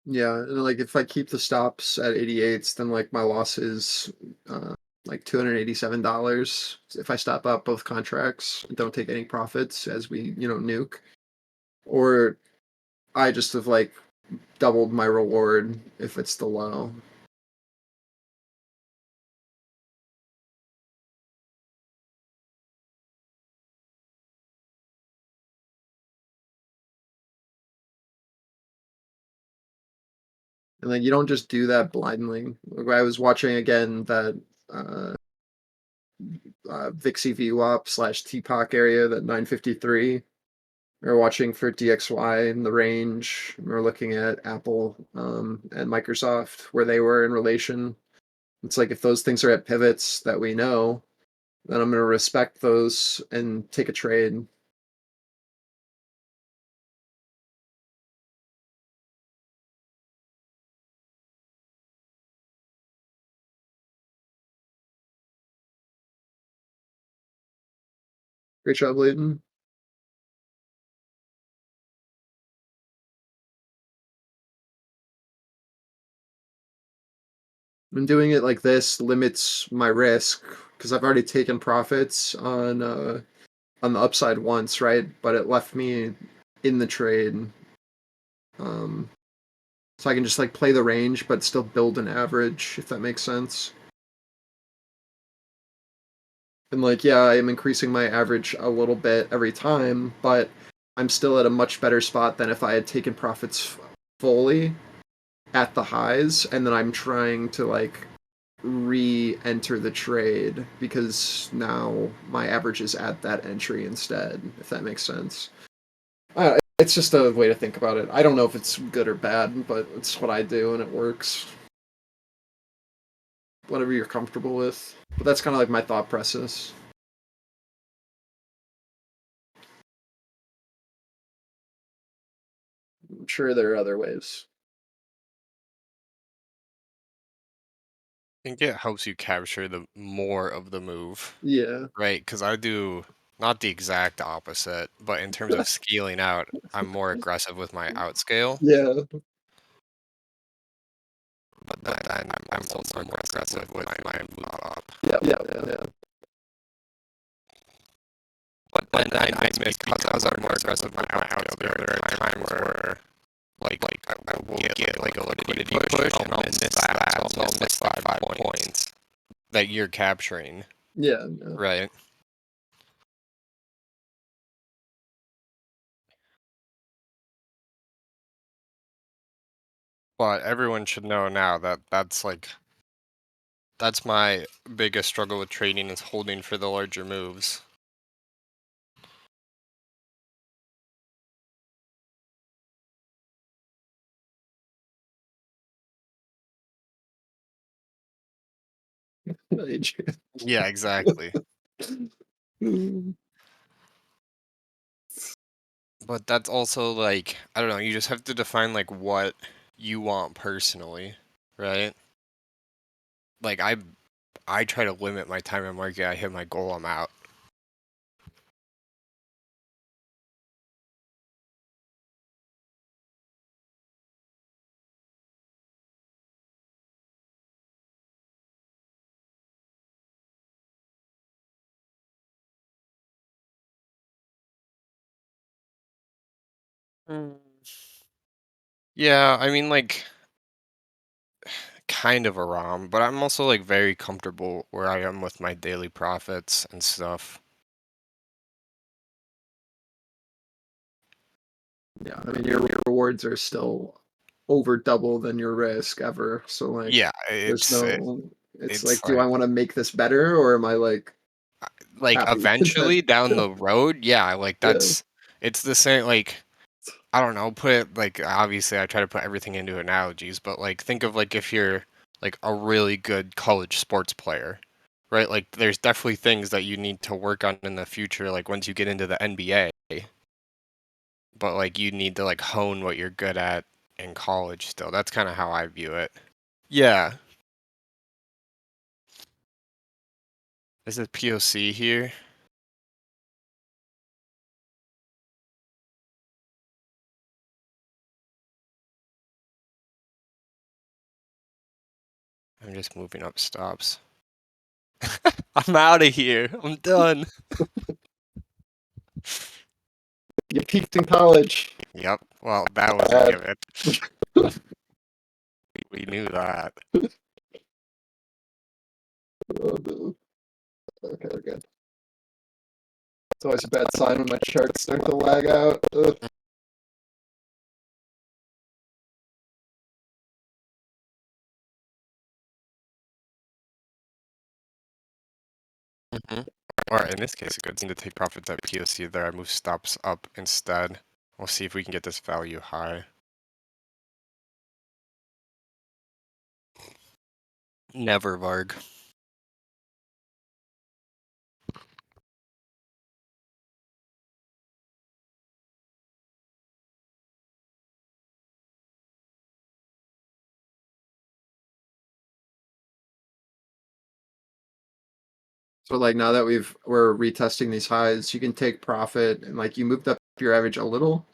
Yeah, and like if I keep the stops at 88s, then like my loss is like $287 if I stop out both contracts and don't take any profits as we, nuke. Or I just have like doubled my reward if it's the low. And like you don't just do that blindly. Like, I was watching again that uh Vixie VWAP slash TPOC area, that 953. We're watching for DXY in the range. We're looking at Apple and Microsoft, where they were in relation. It's like if those things are at pivots that we know, then I'm going to respect those and take a trade. Great job, Leighton. And doing it like this limits my risk because I've already taken profits on the upside once, right? But it left me in the trade. Um, so I can just like play the range, but still build an average, if that makes sense. And like, yeah, I am increasing my average a little bit every time, but I'm still at a much better spot than if I had taken profits fully at the highs, and then I'm trying to like re-enter the trade because now my average is at that entry instead, if that makes sense. It's just a way to think about it. I don't know if it's good or bad, but it's what I do and it works. Whatever you're comfortable with. But that's kind of like my thought process. I'm sure there are other ways. I think it helps you capture the more of the move, Yeah. right? Because I do not the exact opposite, but in terms of scaling out, I'm more aggressive with my outscale. Yeah. but then I'm also more aggressive with my move up. Yeah. But then I miss because I'm more aggressive with my outs. There are times where like I will get like a liquidity push and I'll miss that. So I'll miss like 5 points that you're capturing, Yeah. right? But everyone should know now that that's my biggest struggle with trading is holding for the larger moves. Yeah, exactly. But that's also like, I don't know, you just have to define like what you want personally, right? Like I try to limit my time in market. I hit my goal, I'm out. Yeah, I mean like kind of a ROM, but I'm also like very comfortable where I am with my daily profits and stuff. Yeah, I mean your rewards are still over double than your risk ever. So like, Yeah, there's no. It's it's like, do I want to make this better, or am I like like happy? eventually down the road, yeah, like Yeah. it's the same like I don't know, put it like obviously I try to put everything into analogies, but like think of like if you're like a really good college sports player, right? Like there's definitely things that you need to work on in the future, like once you get into the NBA. But like you need to like hone what you're good at in college still. That's kind of how I view it. Yeah. This is POC here. I'm just moving up stops. I'm out of here. I'm done. You peaked in college. Yep. Well, that was a Bad. given. We knew that. Oh, no. Okay, good. It's always a bad sign when my charts start to lag out. Ugh. Or in this case, a good thing to take profits at POC there. I move stops up instead. We'll see if we can get this value high. Never, Varg. So like now that we're retesting these highs, you can take profit and like you moved up your average a little,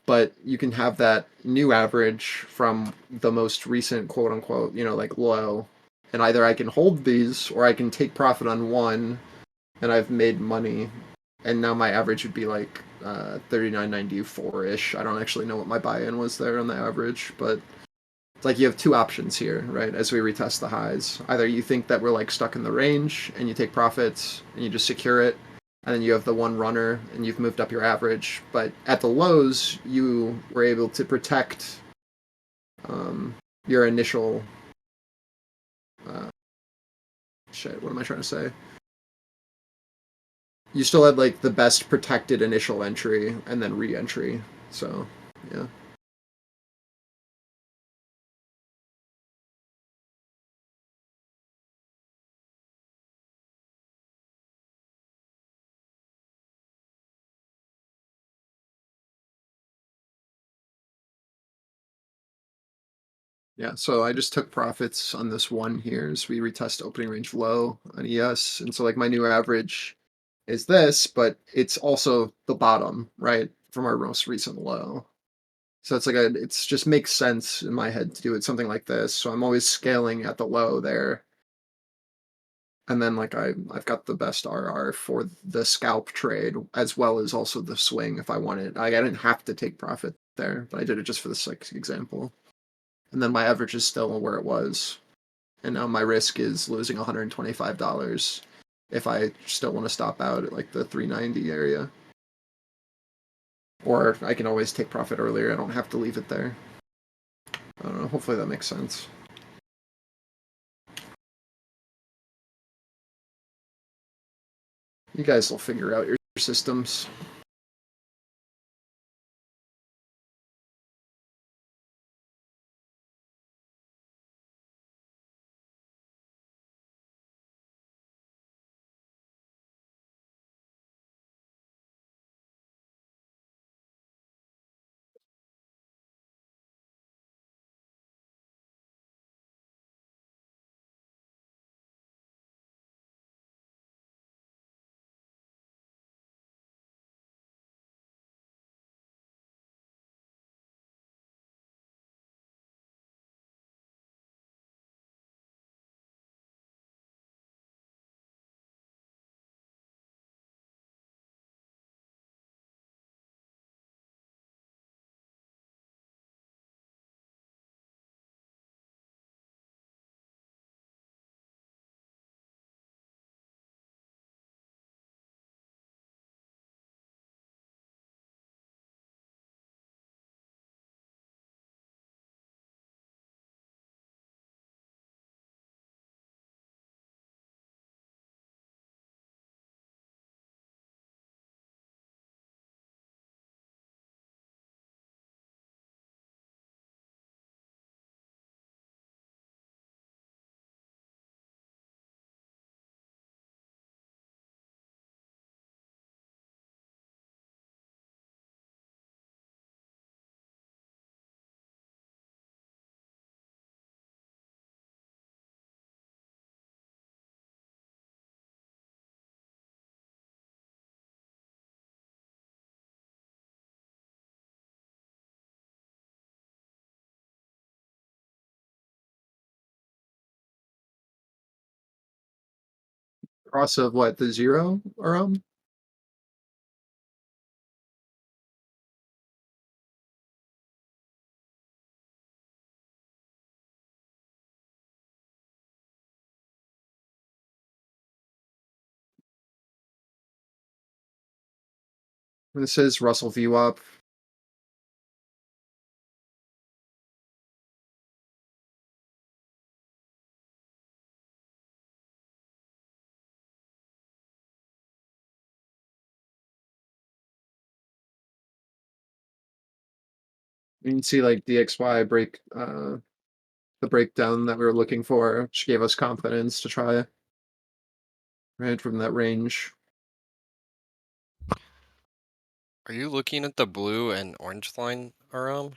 but you can have that new average from the most recent quote unquote, like low. And either I can hold these or I can take profit on one and I've made money. And now my average would be like 39.94 ish. I don't actually know what my buy-in was there on the average, but it's like you have two options here, right? As we retest the highs, either you think that we're like stuck in the range and you take profits and you just secure it, and then you have the one runner and you've moved up your average. But at the lows, you were able to protect your initial. Shit, what am I trying to say? You still had like the best protected initial entry and then re-entry. So yeah. Yeah, so I just took profits on this one here as we retest opening range low on ES. And so like my new average is this, but it's also the bottom, right? From our most recent low. So it's like it's just makes sense in my head to do it something like this. So I'm always scaling at the low there. And then like I've got the best RR for the scalp trade as well as also the swing if I wanted. I didn't have to take profit there, but I did it just for this like example. And then my average is still where it was. And now my risk is losing $125 if I still want to stop out at like the 390 area. Or I can always take profit earlier. I don't have to leave it there. I don't know. Hopefully that makes sense. You guys will figure out your systems. Cross of what, the zero around? This is Russell VWAP. You can see like DXY break the breakdown that we were looking for, which gave us confidence to try right from that range. Are you looking at the blue and orange line, Aram?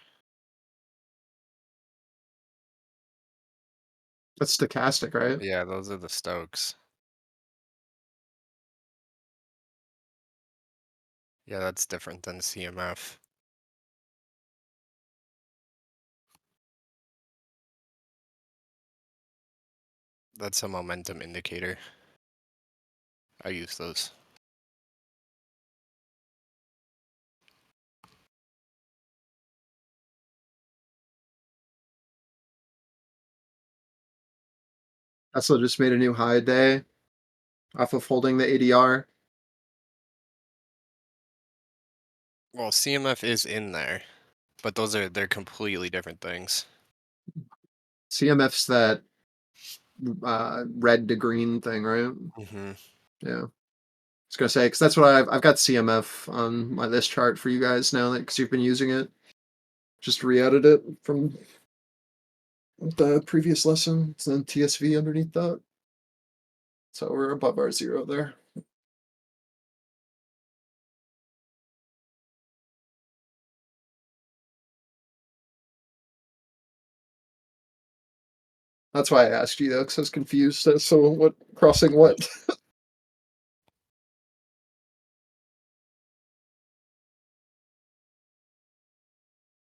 That's stochastic, right? Yeah, those are the Stokes. Yeah, that's different than CMF. That's a momentum indicator. I use those. Tesla just made a new high day off of holding the ADR. Well, CMF is in there, but they're completely different things. CMF's that red to green thing, right? Mm-hmm. Yeah. I was gonna say because that's what I've got CMF on my list chart for you guys now because you've been using it. Just re-added it from the previous lesson. It's then TSV underneath that. So we're above our zero there. That's why I asked you though, because I was confused. So what crossing what?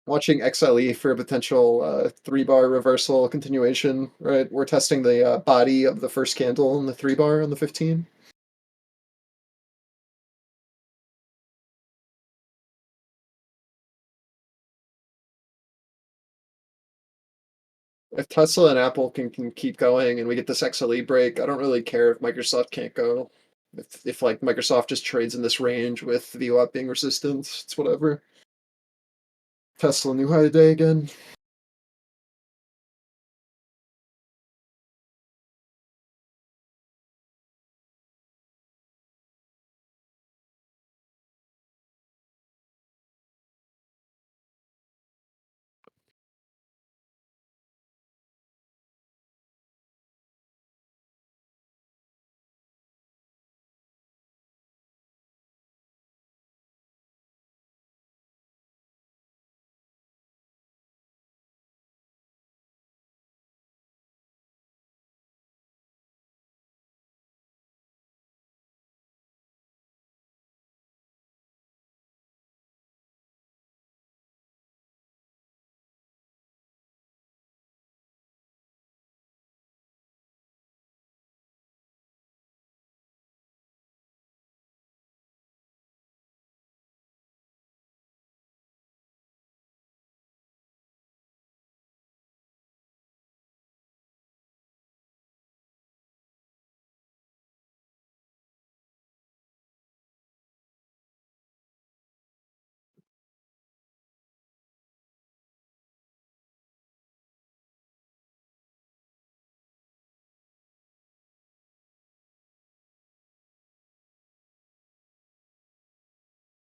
watching XLE for a potential 3-bar reversal continuation, right? We're testing the body of the first candle in the 3-bar on the 15. If Tesla and Apple can keep going and we get this XLE break, I don't really care if Microsoft can't go. If like Microsoft just trades in this range with VWAP being resistance, it's whatever. Tesla new high today again.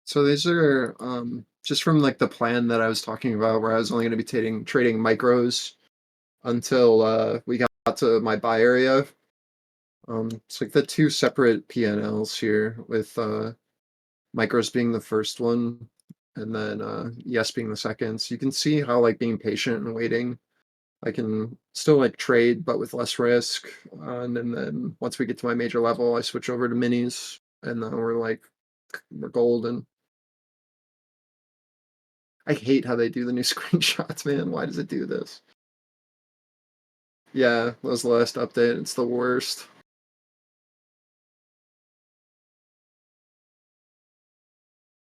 So these are just from like the plan that I was talking about, where I was only going to be trading micros until we got to my buy area. It's like the two separate PNLs here, with micros being the first one, and then yes being the second. So you can see how like being patient and waiting, I can still like trade, but with less risk. And then once we get to my major level, I switch over to minis, and then we're golden. I hate how they do the new screenshots, man. Why does it do this? Yeah, that was the last update. It's the worst.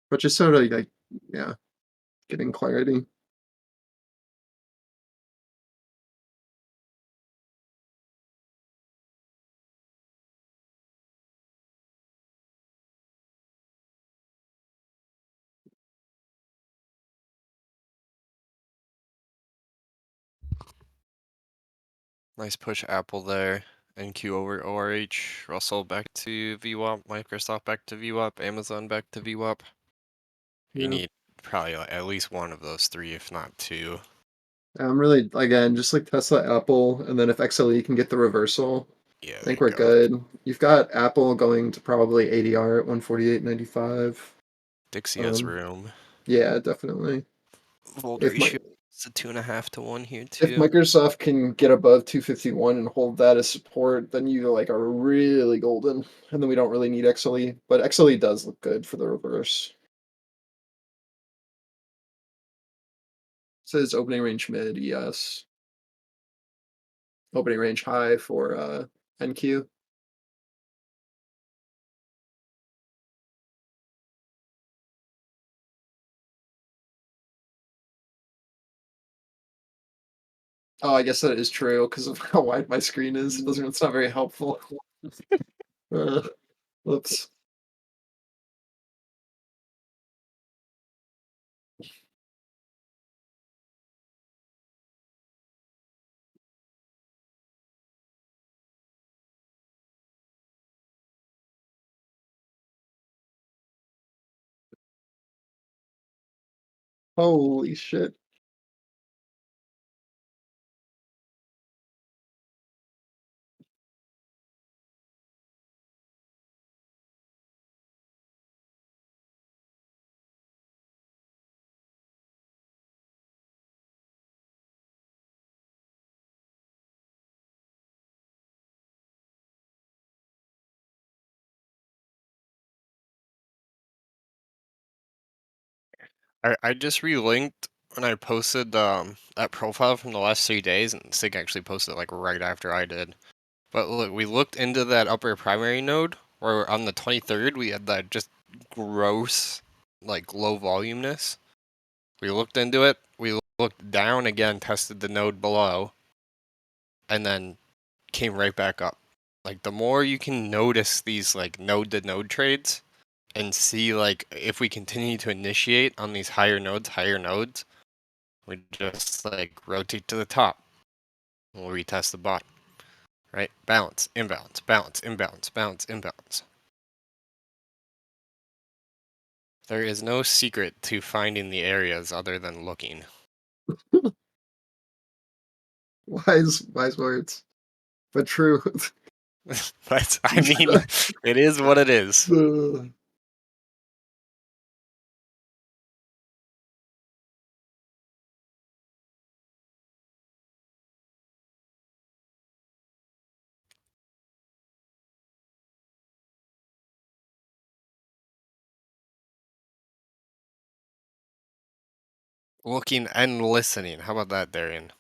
But just sort of like, yeah, getting clarity. Nice push Apple there. NQ over ORH. Russell back to VWAP. Microsoft back to VWAP. Amazon back to VWAP. You Yeah. need probably at least one of those three, if not two. I'm really, again, just like Tesla, Apple, and then if XLE can get the reversal, Yeah, I there think you we're go. good. You've got Apple going to probably ADR at 148.95. Dixie has room. Yeah, definitely. Vold If my ratio is a 2.5 to 1 here if too. Microsoft can get above 251 and hold that as support, then you like are really golden, and then we don't really need XLE. But XLE does look good for the reverse. Says opening range mid, yes. Opening range high for NQ. Oh, I guess that is true because of how wide my screen is. It's not very helpful. Whoops. Holy shit. I just relinked when I posted that profile from the last 3 days, and Sig actually posted it like right after I did. But look, we looked into that upper primary node, where on the 23rd we had that just gross, like low volumeness. We looked into it. We looked down again, tested the node below, and then came right back up. Like the more you can notice these like node to node trades and see like if we continue to initiate on these higher nodes, we just like rotate to the top. We'll retest the bottom. Right? Balance, imbalance, balance, imbalance, balance, imbalance. There is no secret to finding the areas other than looking. Wise words, but true. But I mean, it is what it is. Looking and listening. How about that, Darian?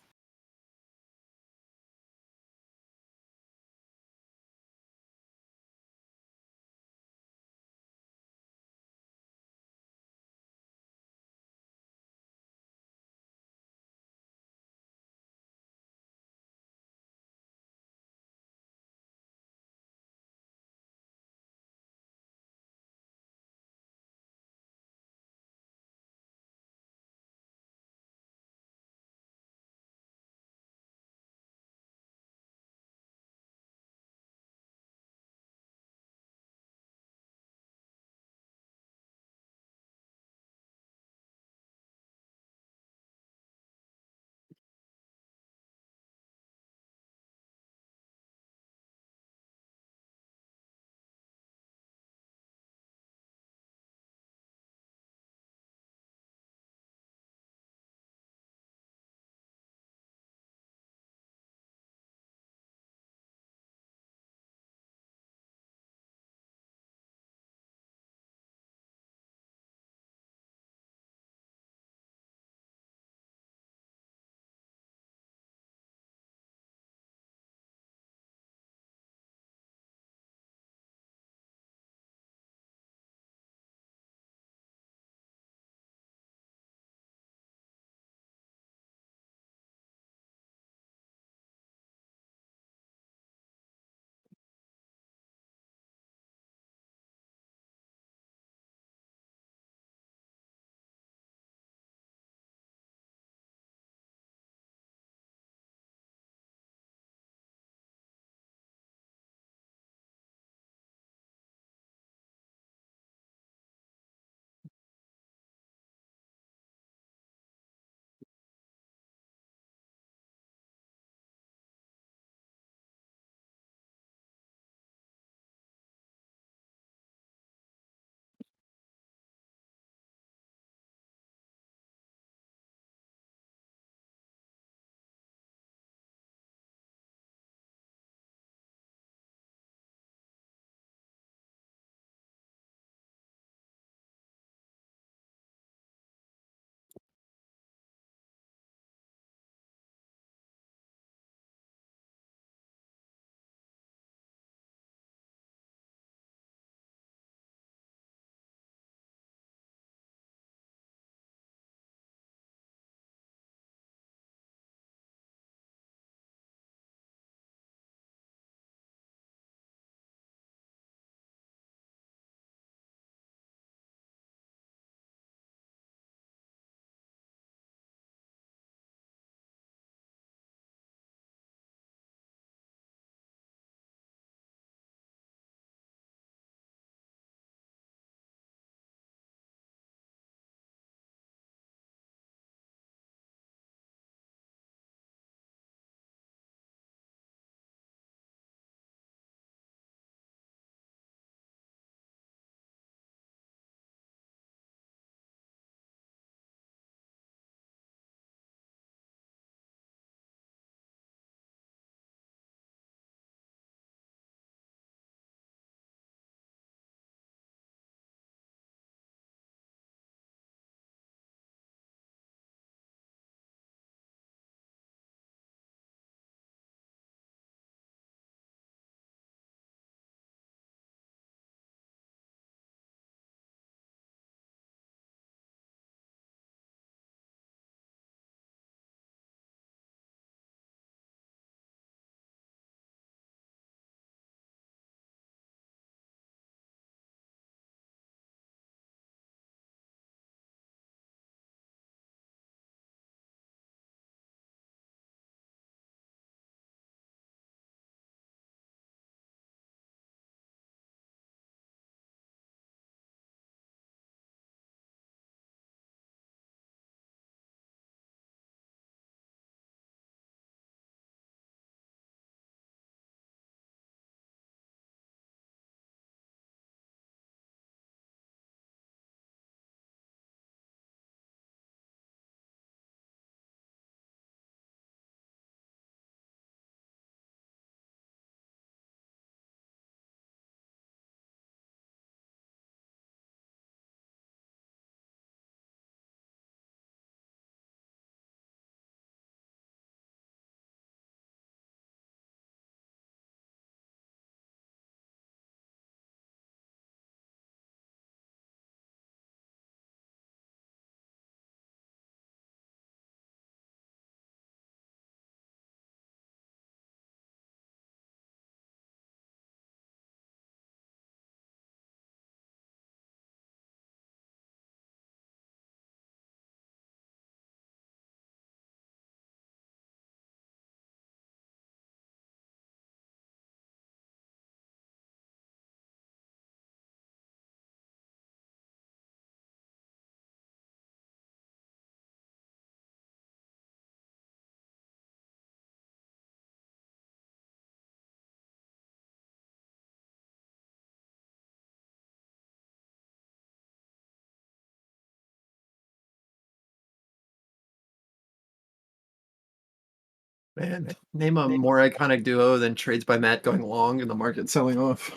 Man, name a more iconic duo than trades by Matt going long and the market selling off.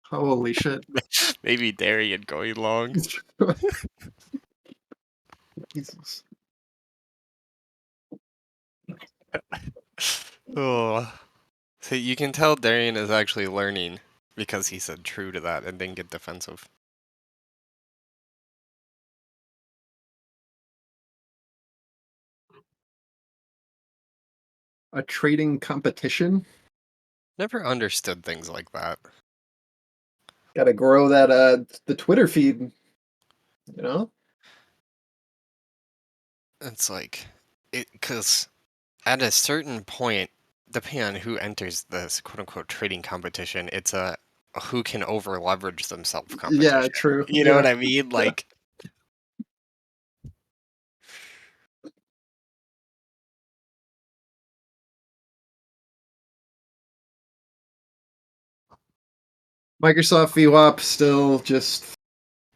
Holy shit. Maybe Darian going long. Jesus. Oh. So you can tell Darian is actually learning because he said true to that and didn't get defensive. A trading competition? Never understood things like that. Gotta grow that the Twitter feed, you know? It's like, because at a certain point, depending on who enters this quote unquote trading competition, it's a who can over leverage themselves competition. Yeah, true. You know what Yeah. I mean? Like, Microsoft VWAP still just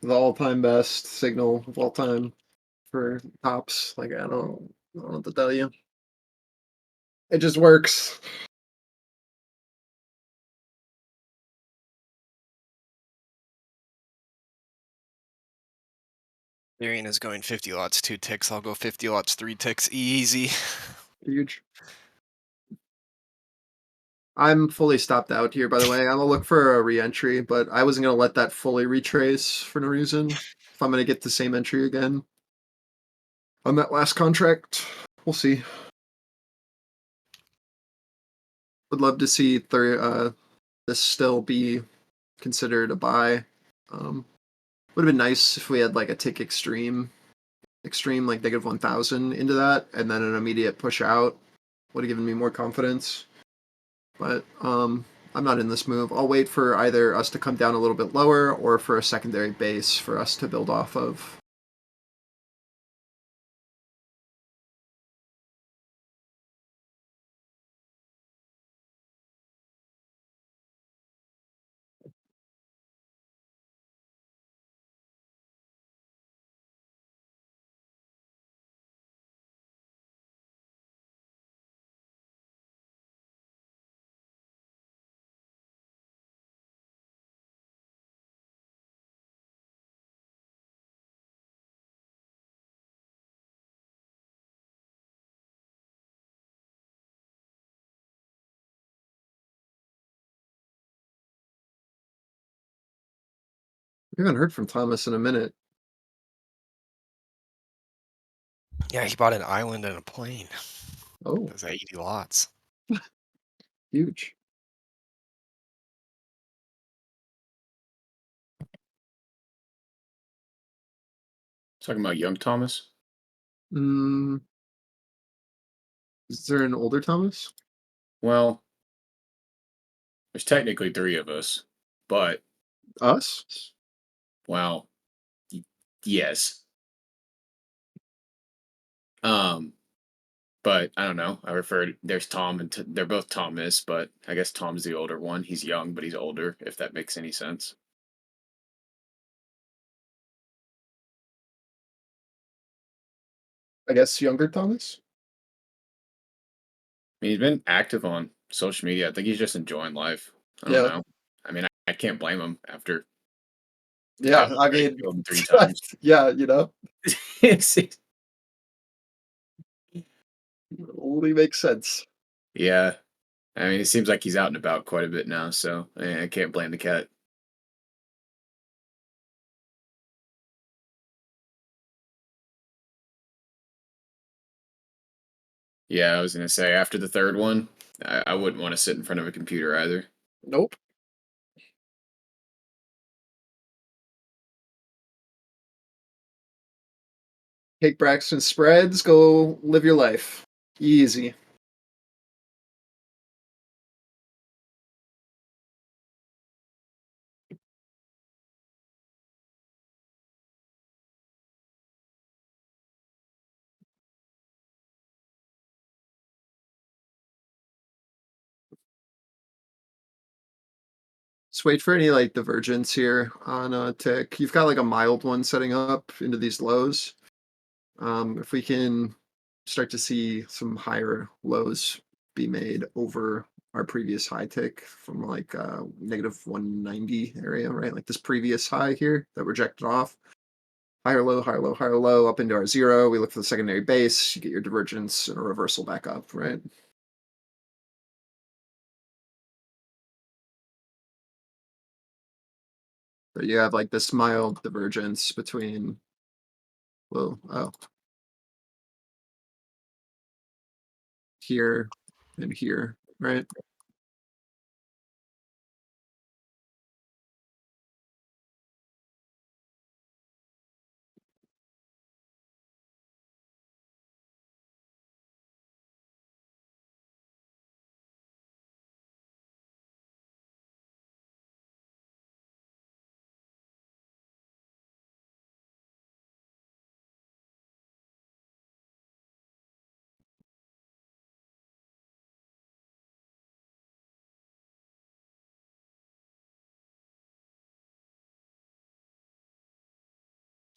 the all-time best signal of all time for tops. Like I don't know what to tell you. It just works. Darian is going 50 lots, 2 ticks. I'll go 50 lots, 3 ticks. Easy. Huge. I'm fully stopped out here, by the way. I'm gonna look for a re-entry, but I wasn't gonna let that fully retrace for no reason. If I'm gonna get the same entry again on that last contract, we'll see. Would love to see this still be considered a buy. Would have been nice if we had like a tick extreme like -1000 into that, and then an immediate push out would have given me more confidence. But I'm not in this move. I'll wait for either us to come down a little bit lower or for a secondary base for us to build off of. We haven't heard from Thomas in a minute. Yeah, he bought an island and a plane. Oh, Those 80 lots. huge. Talking about young Thomas. Mm, is there an older Thomas? Well, there's technically three of us, but Us? well, yes. Um, but I don't know. I referred. There's Tom and they're both Thomas, but I guess Tom's the older one. He's young, but he's older. If that makes any sense. I guess younger Thomas? I mean, he's been active on social media. I think he's just enjoying life. I don't Yeah. know. I mean, I can't blame him after Yeah, I already mean, killed him 3 times. yeah, only makes sense. Yeah. I mean, it seems like he's out and about quite a bit now, so I can't blame the cat. Yeah, I was gonna say after the third one, I wouldn't want to sit in front of a computer either. Nope. Take Braxton spreads, go live your life. Easy. Just wait for any like divergence here on a tick. You've got like a mild one setting up into these lows. If we can start to see some higher lows be made over our previous high tick from like negative 190 area, right? Like this previous high here that rejected off. Higher low, higher low, higher low, up into our zero. We look for the secondary base, you get your divergence and a reversal back up, right? So you have like this mild divergence between, well, here and here, right?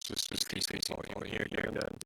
Just decreasing here, then.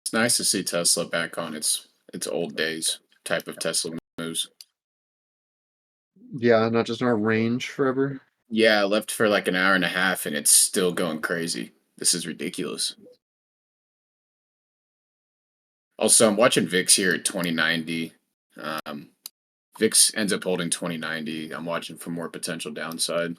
It's nice to see Tesla back on its old days type of Tesla moves. Yeah, not just in our range forever. Yeah, I left for like an hour and a half and it's still going crazy. This is ridiculous. Also, I'm watching VIX here at 2090. VIX ends up holding 2090. I'm watching for more potential downside.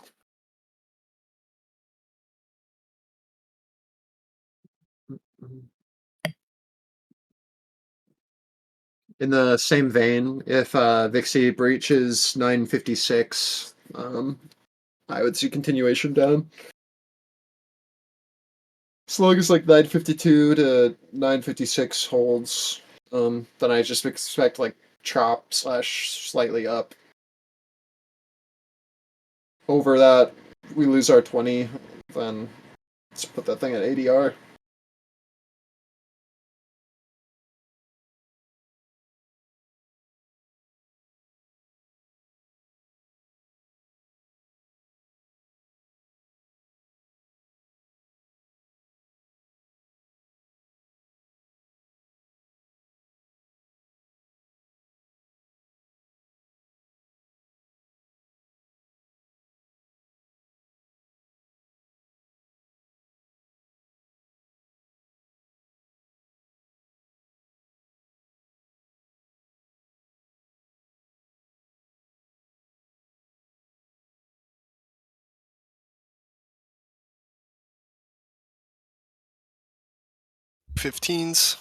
In the same vein, if VIXI breaches 956, I would see continuation down. As long as like 952 to 956 holds, then I just expect like chop slash slightly up. Over that, we lose our 20, then let's put that thing at ADR. Fifteens.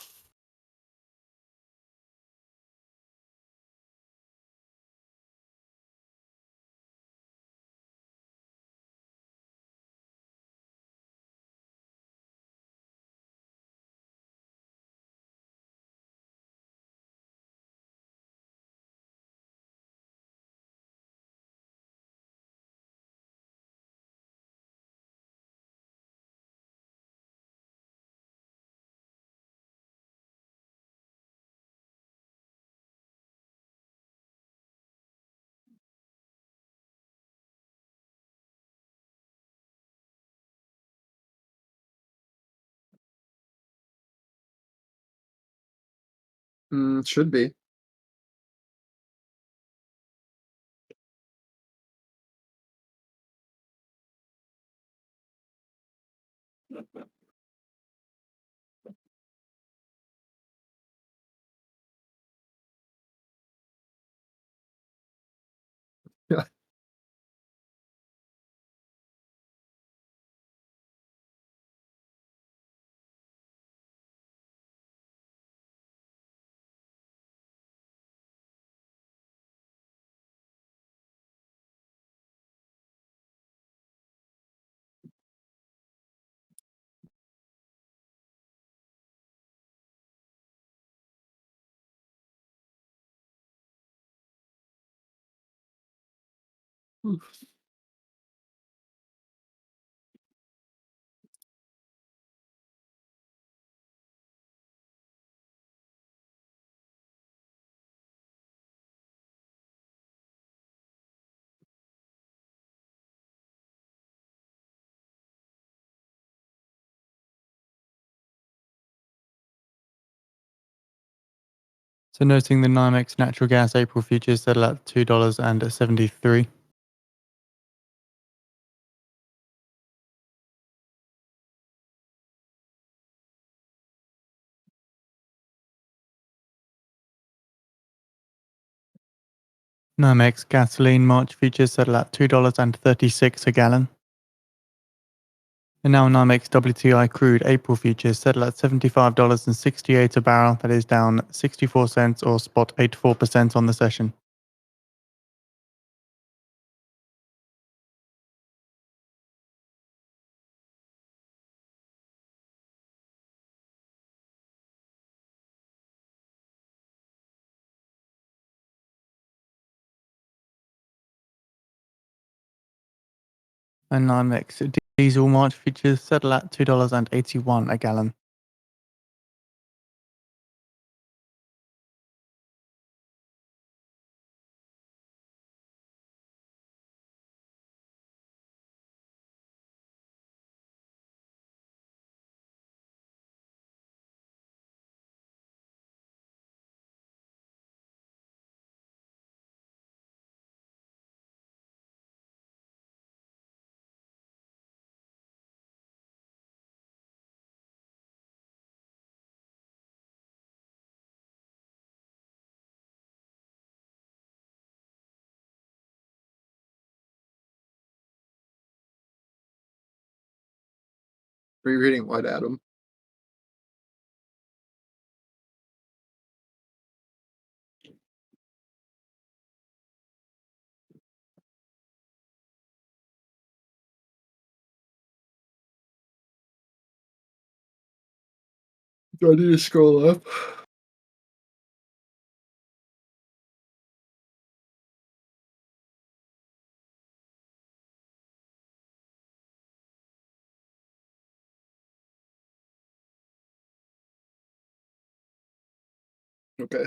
Should be. Oof. So noting the NYMEX natural gas April futures settle at $2.73. NYMEX gasoline March futures settle at $2.36 a gallon. And now NYMEX WTI crude April futures settle at $75.68 a barrel. That is down 64 cents or spot 84% on the session. And NYMEX diesel March futures settle at $2.81 a gallon. Rereading what, Adam? Do I need to scroll up? Okay.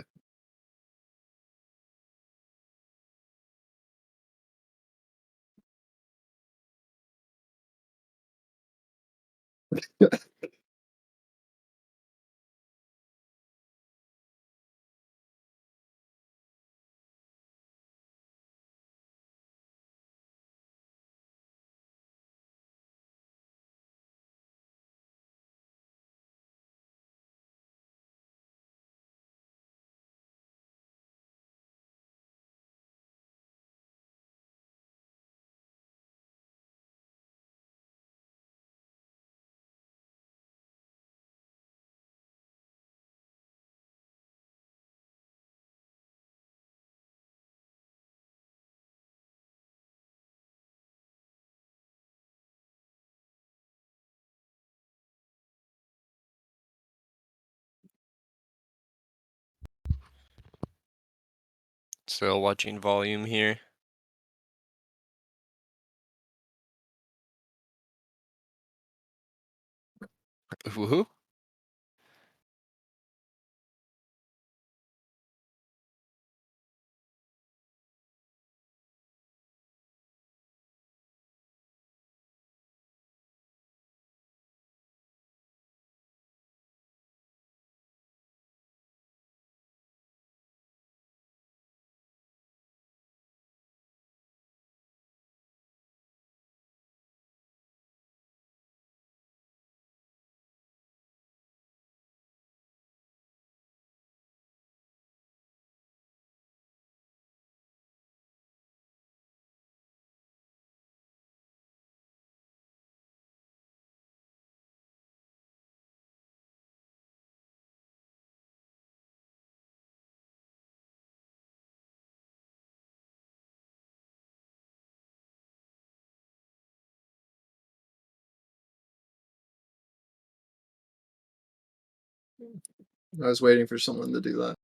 Still watching volume here. Woohoo. I was waiting for someone to do that.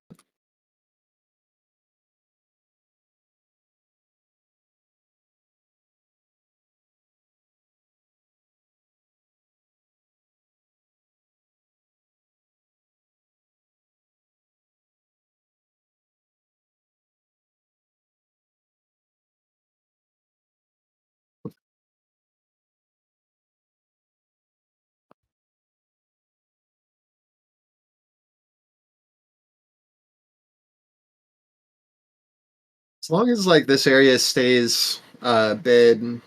long as like this area stays bid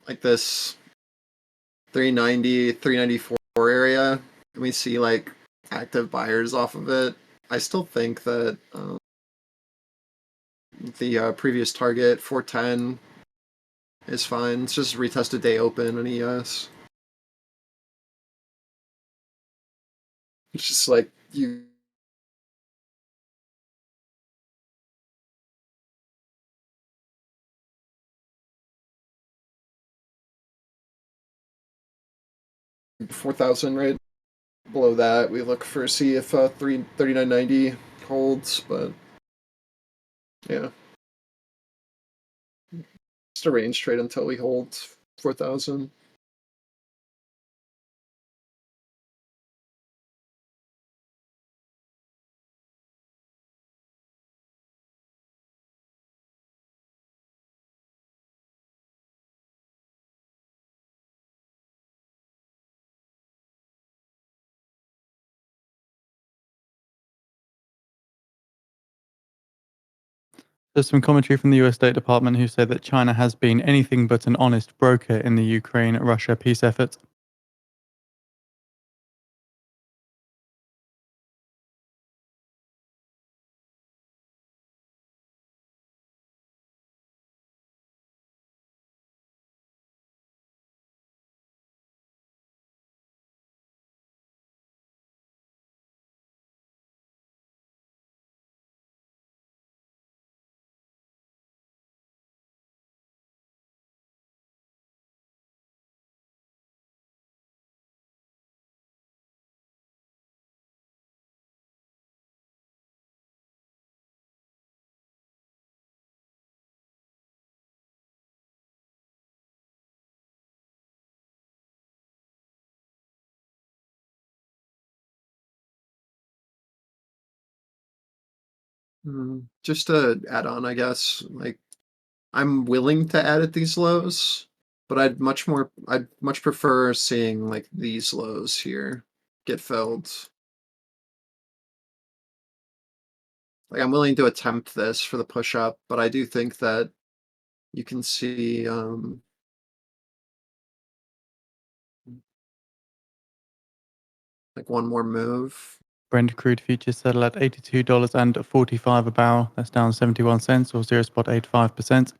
like this 390, 394 area, and we see like active buyers off of it, I still think that the previous target 410 is fine. It's just retest a day open on ES. It's just like you. $4,000 right below that. We look for see if 3990 holds, but yeah, just a range trade until we hold 4,000. There's some commentary from the US State Department who say that China has been anything but an honest broker in the Ukraine-Russia peace effort. Just to add on, I guess, like I'm willing to add at these lows, but I'd much prefer seeing like these lows here get filled. Like I'm willing to attempt this for the push up, but I do think that you can see like one more move. Brent crude futures settle at $82.45 a barrel. That's down 71 cents or 0.85%.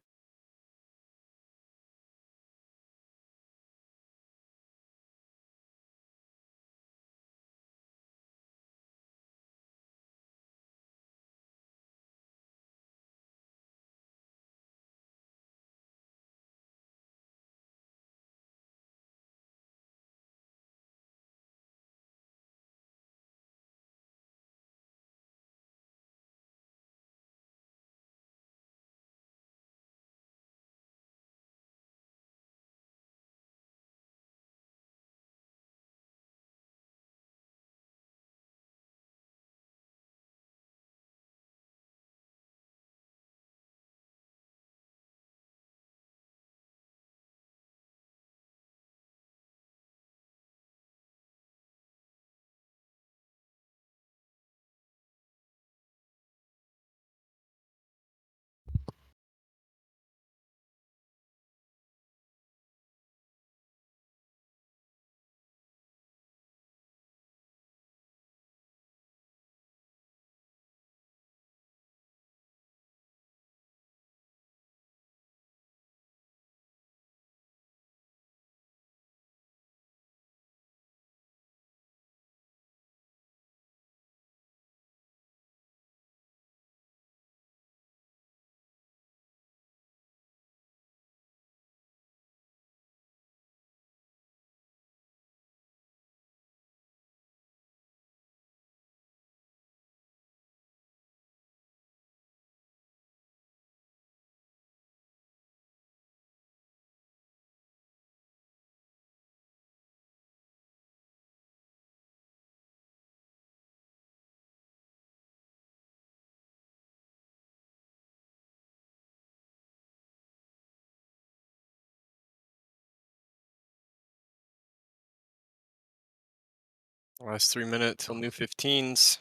Last 3 minutes till new 15s.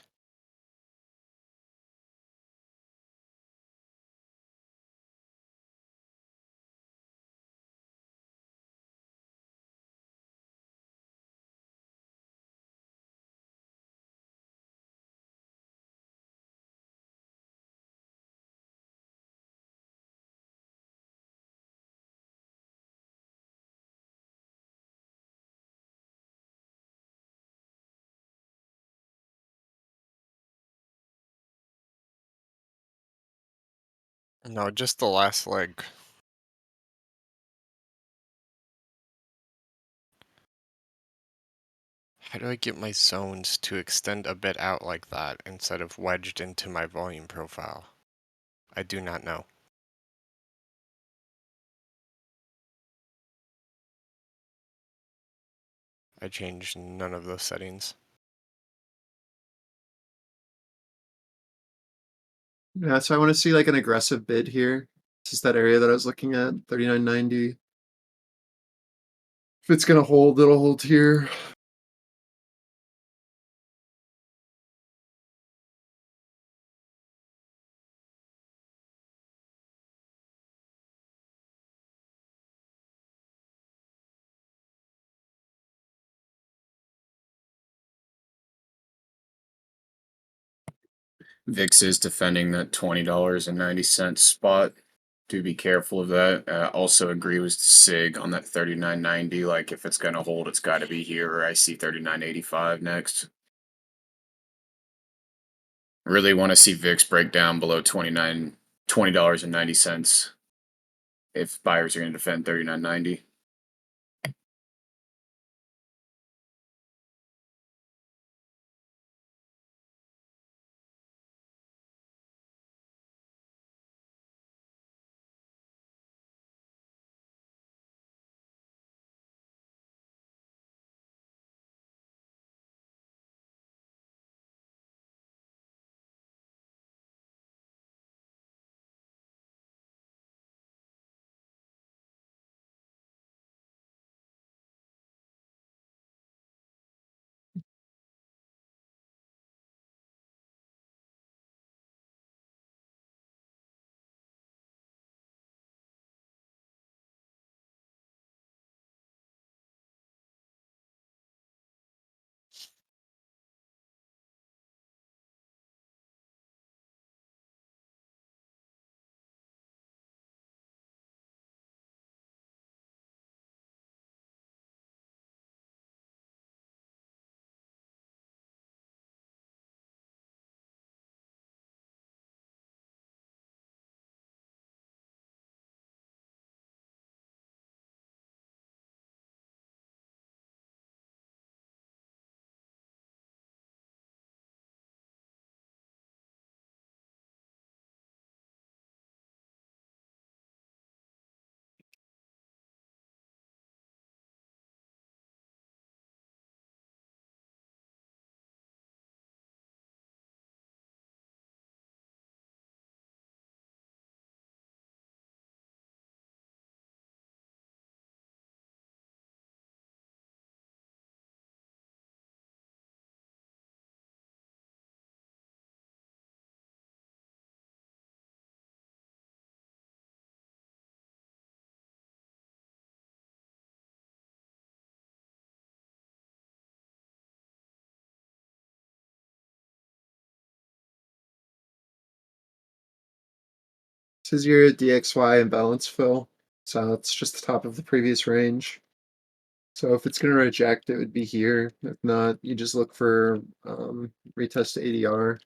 No, just the last leg. How do I get my zones to extend a bit out like that instead of wedged into my volume profile? I do not know. I changed none of those settings. Yeah, so I want to see like an aggressive bid here. This is that area that I was looking at, 39.90. If it's gonna hold, it'll hold here. VIX is defending that $20.90 spot. Do be careful of that. Also agree with Sig on that 39.90. Like if it's gonna hold, it's got to be here. Or I see 39.85 next. Really want to see VIX break down below $20.90 if buyers are going to defend 39.90. This is your DXY imbalance fill. So it's just the top of the previous range. So if it's gonna reject, it would be here. If not, you just look for retest to ADR.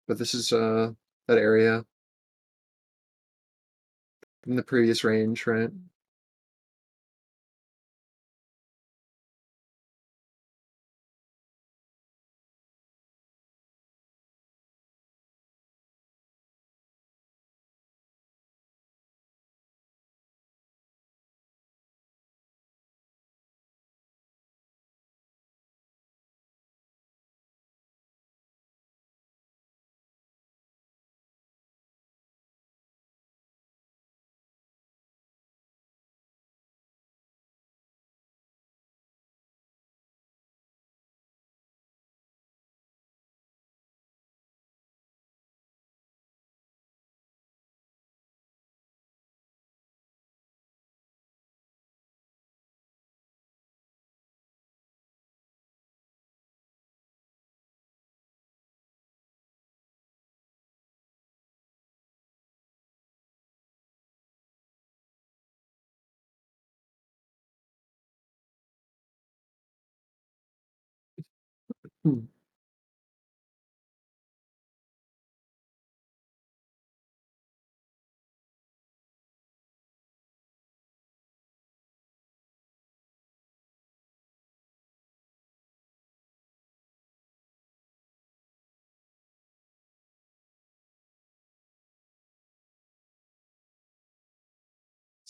But this is that area in the previous range, right? Hmm.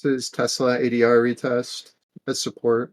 This is Tesla ADR retest as support.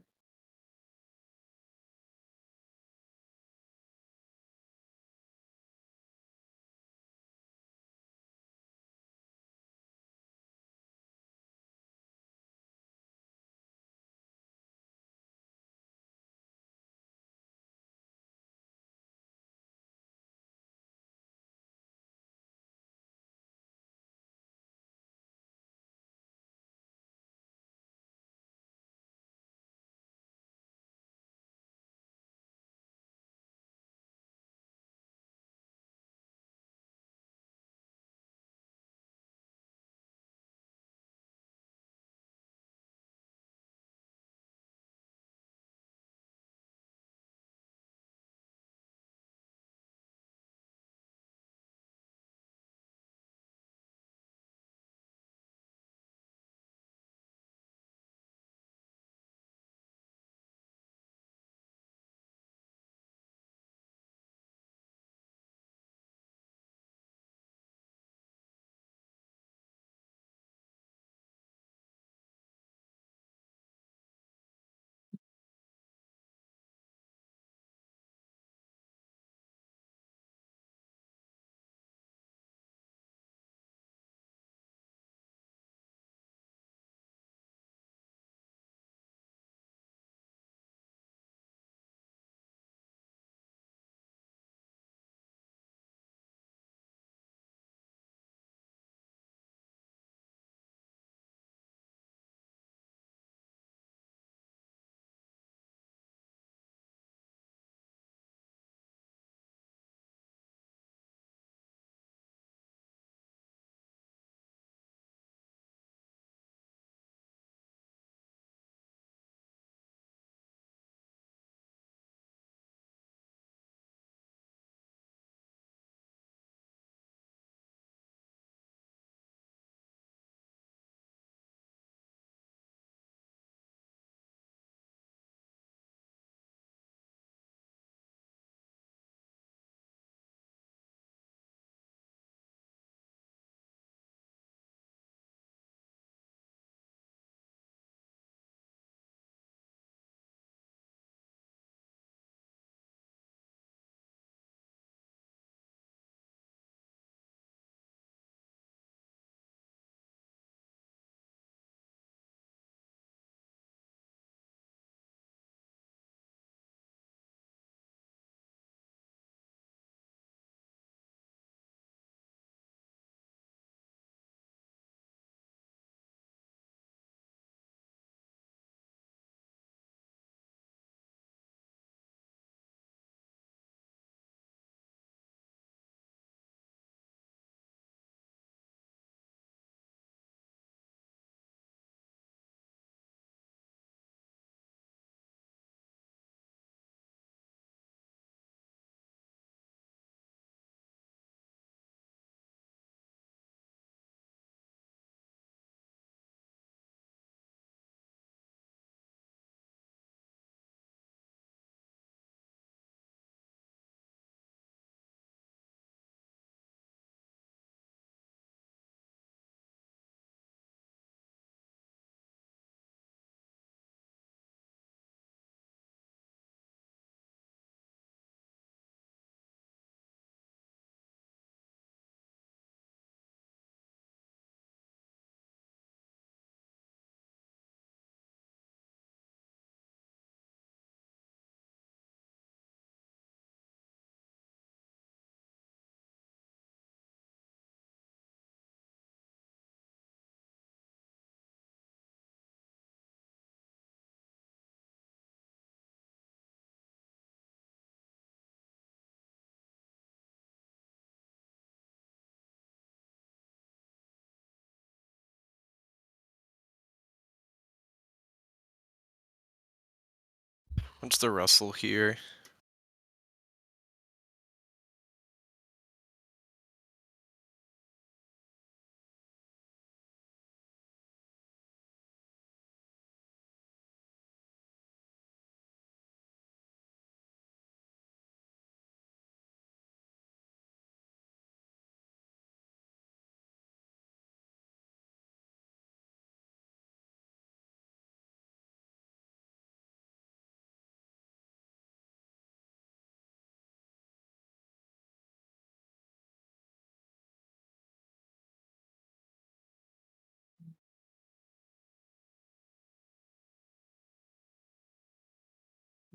What's the Russell here?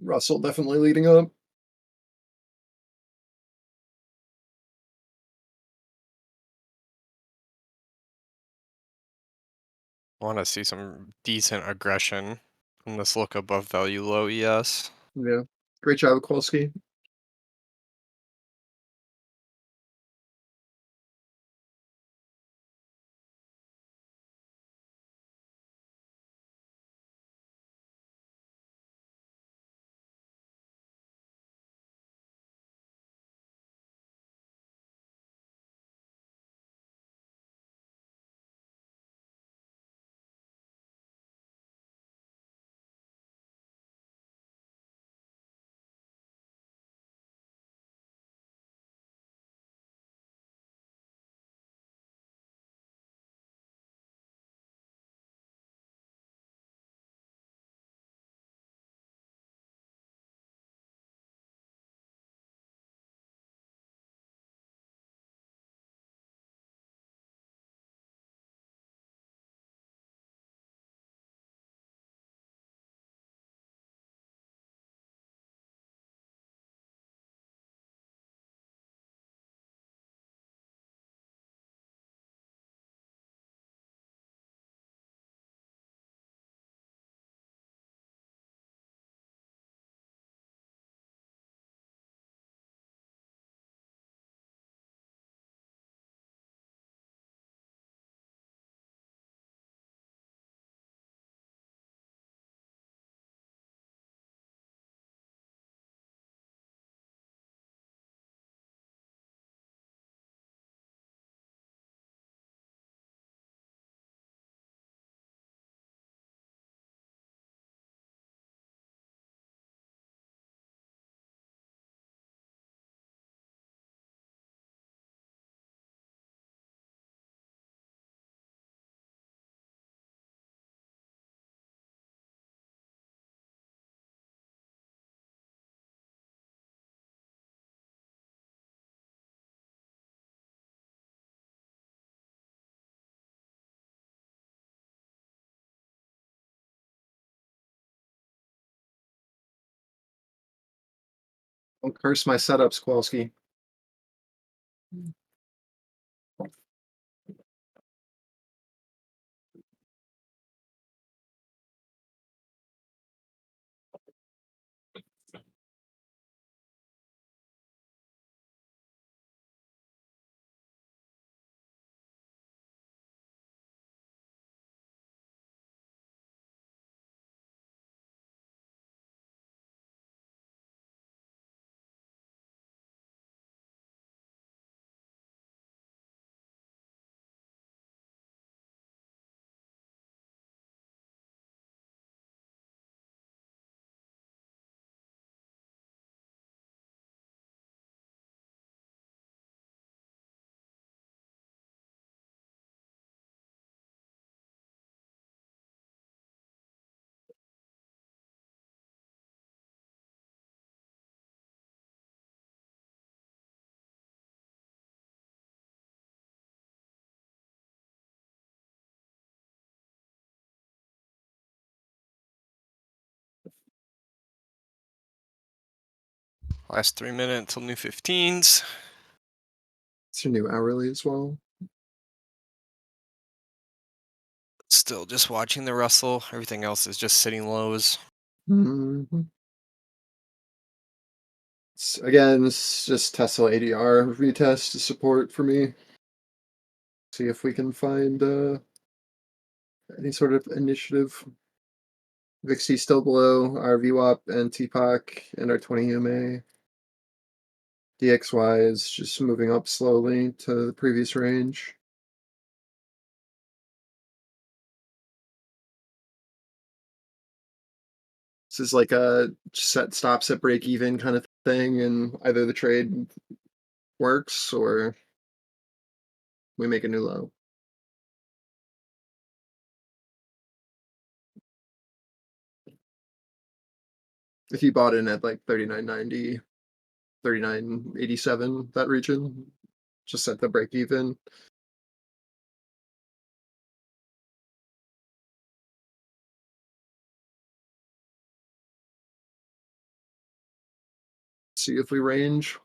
Russell definitely leading up. Want to see some decent aggression in this look above value low ES. Yeah. Great job, Kowalski. Don't curse my setups, Kowalski. Last 3 minutes till new 15s. It's your new hourly as well. Still just watching the Russell. Everything else is just sitting lows. Mhm. Again, it's just Tesla ADR retest to support for me. See if we can find any sort of initiative. VIXT still below our VWAP and TPOC and our 20 EMA. DXY is just moving up slowly to the previous range. This is like a set stops at break even kind of thing, and either the trade works or we make a new low. If you bought in at like 39.90, 39.87, that region, just at the break even. see if we range.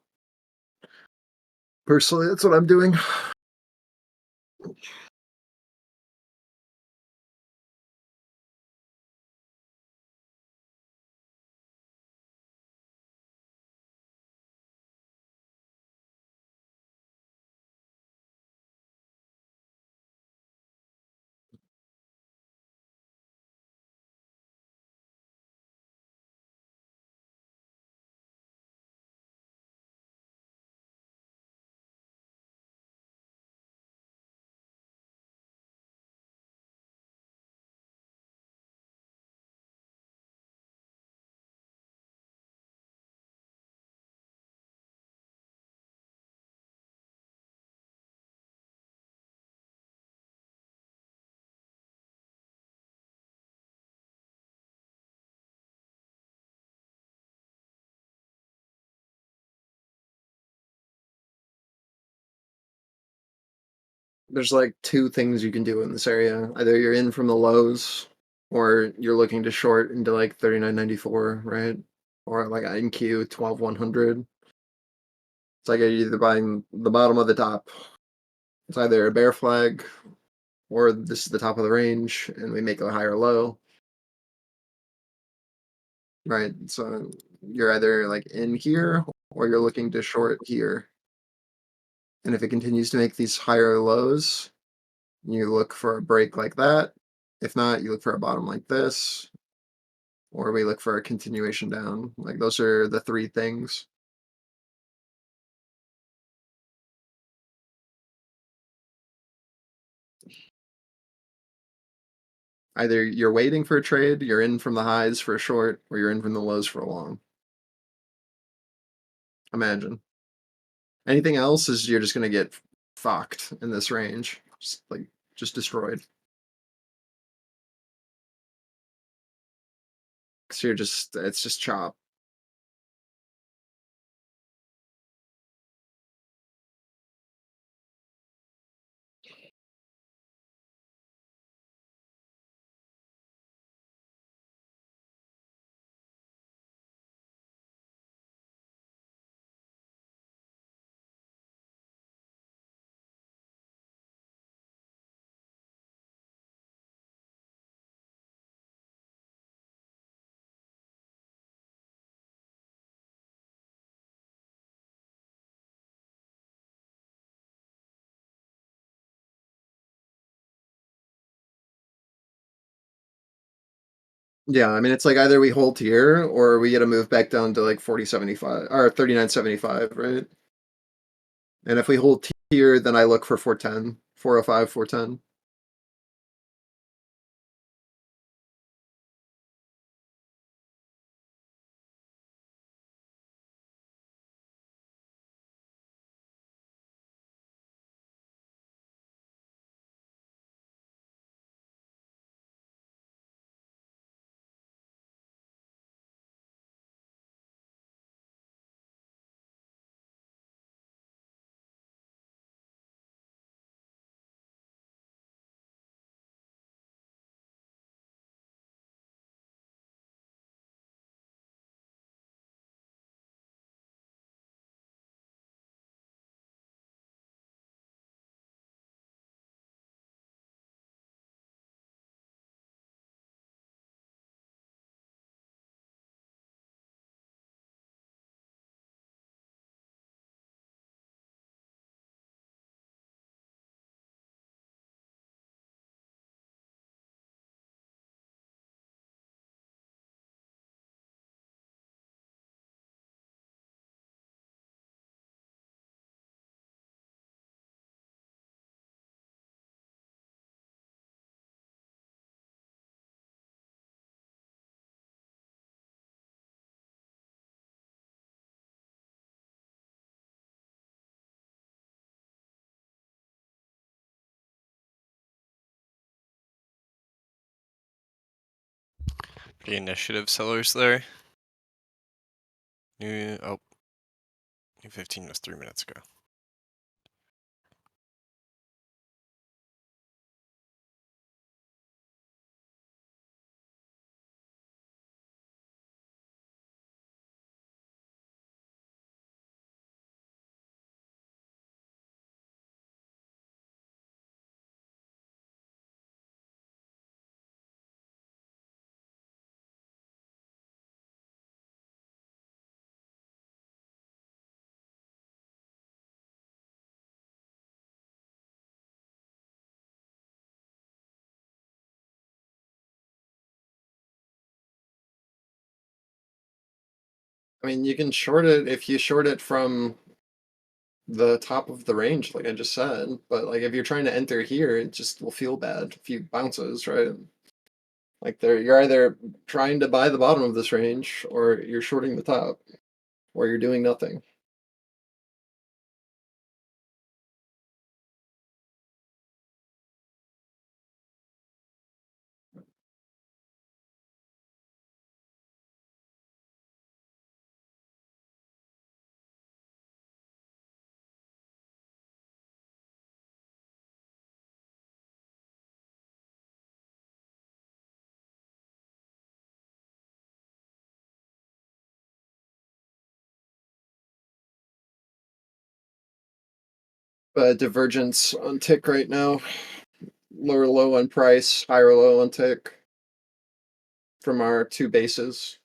Personally, that's what I'm doing. There's like two things you can do in this area. Either you're in from the lows, or you're looking to short into like 39.94, right? Or like NQ 12.100. It's like you're either buying the bottom of the top. It's either a bear flag, or this is the top of the range, and we make a higher low. Right. So you're either like in here, or you're looking to short here. And if it continues to make these higher lows, you look for a break like that. If not, you look for a bottom like this, or we look for a continuation down. Like those are the three things. Either you're waiting for a trade, you're in from the highs for a short, or you're in from the lows for a long. Imagine. Anything else is you're just gonna get fucked in this range. Just destroyed. Cause it's just chop. Yeah, I mean it's like either we hold here or we get to move back down to like 40.75 or 39.75, right? And if we hold here, then I look for 410, 405, 410. The initiative sellers there. New 15 was 3 minutes ago. I mean, you can short it if you short it from the top of the range, like I just said. But like if you're trying to enter here, it just will feel bad if you bounces, right? Like you're either trying to buy the bottom of this range, or you're shorting the top, or you're doing nothing. Divergence on tick right now. Lower low on price, higher low on tick from our two bases.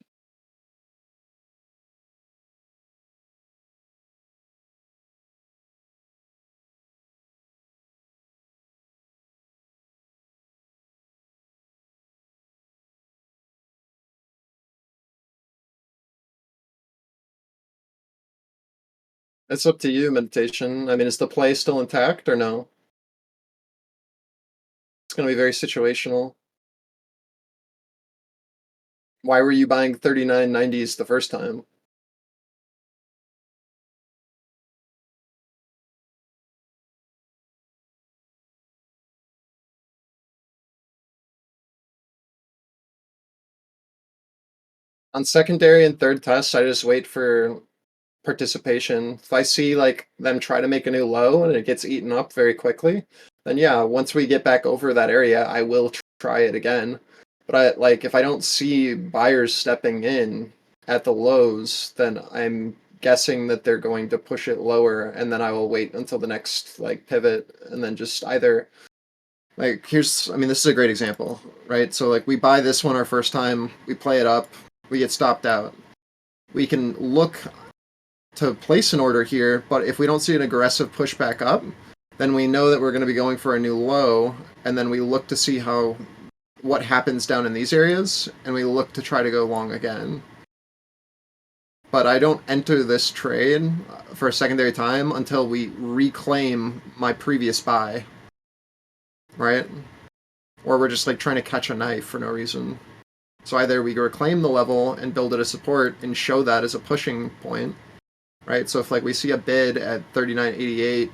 It's up to you, meditation. I mean, is the play still intact or no? It's going to be very situational. Why were you buying 39.90s the first time? On secondary and third tests, I just wait for participation. If I see like them try to make a new low and it gets eaten up very quickly, then yeah, once we get back over that area, I will try it again. But if I don't see buyers stepping in at the lows, then I'm guessing that they're going to push it lower, and then I will wait until the next like pivot, and then just either I mean, this is a great example, right? So like we buy this one our first time, we play it up, we get stopped out. We can look to place an order here, but if we don't see an aggressive pushback up, then we know that we're going to be going for a new low, and then we look to see what happens down in these areas, and we look to try to go long again. But I don't enter this trade for a secondary time until we reclaim my previous buy, right? Or we're just like trying to catch a knife for no reason. So either we reclaim the level and build it as support and show that as a pushing point, right? So if like we see a bid at 39.88,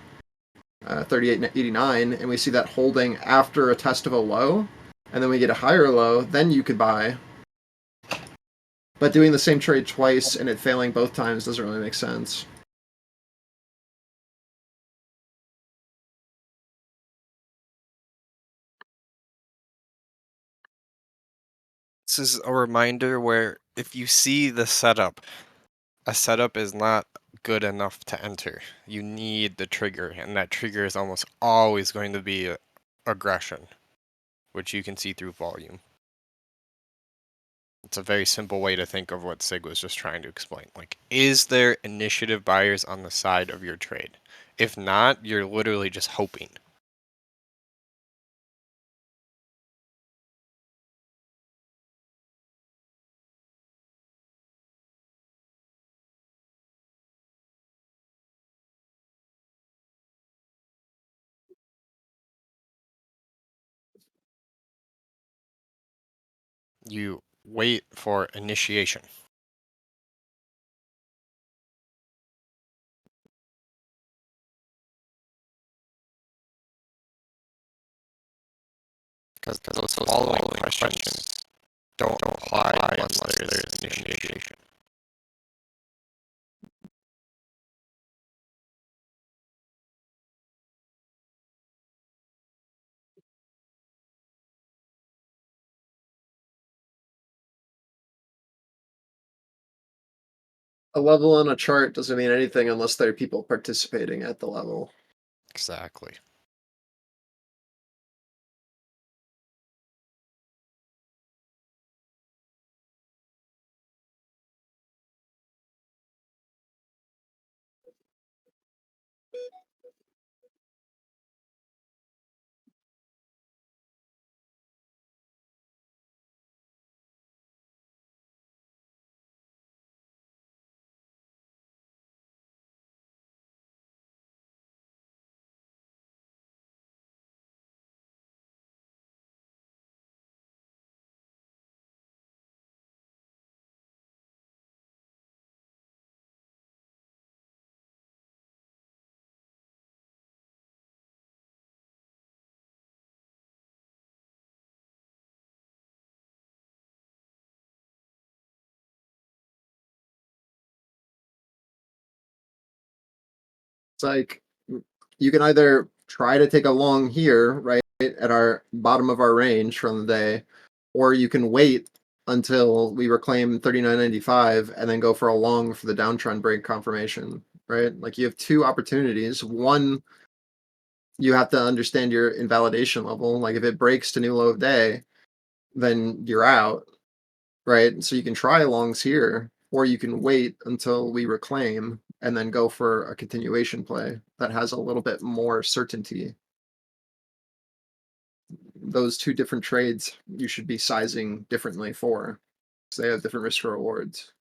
38.89, and we see that holding after a test of a low, and then we get a higher low, then you could buy. But doing the same trade twice and it failing both times doesn't really make sense. This is a reminder where if you see the setup, a setup is not good enough to enter. You need the trigger, and that trigger is almost always going to be aggression, which you can see through volume. It's a very simple way to think of what Sig was just trying to explain. Like, is there initiative buyers on the side of your trade? If not, you're literally just hoping. You wait for initiation. Because those following questions don't apply unless there's initiation. A level on a chart doesn't mean anything unless there are people participating at the level. Exactly. It's like you can either try to take a long here, right, at our bottom of our range from the day, or you can wait until we reclaim 39.95 and then go for a long for the downtrend break confirmation, right? Like you have two opportunities. One, you have to understand your invalidation level. Like if it breaks to new low of day, then you're out, right? So you can try longs here, or you can wait until we reclaim and then go for a continuation play that has a little bit more certainty. Those two different trades you should be sizing differently for, because they have different risk rewards.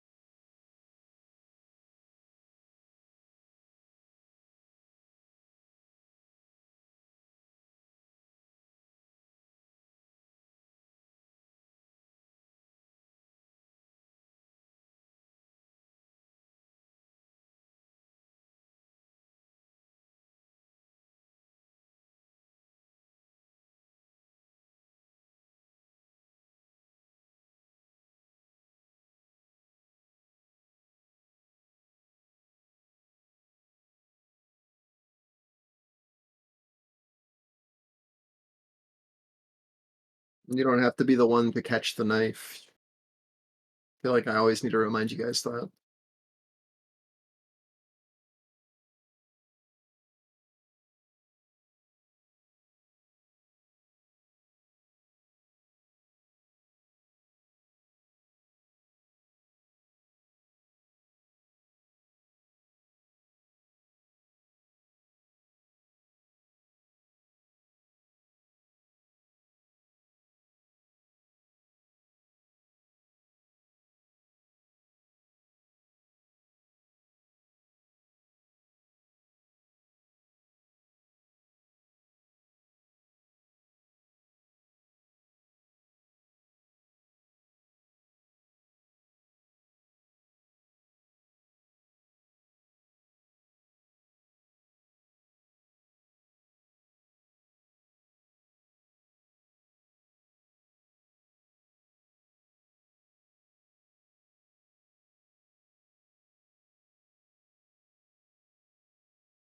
You don't have to be the one to catch the knife. I feel like I always need to remind you guys that.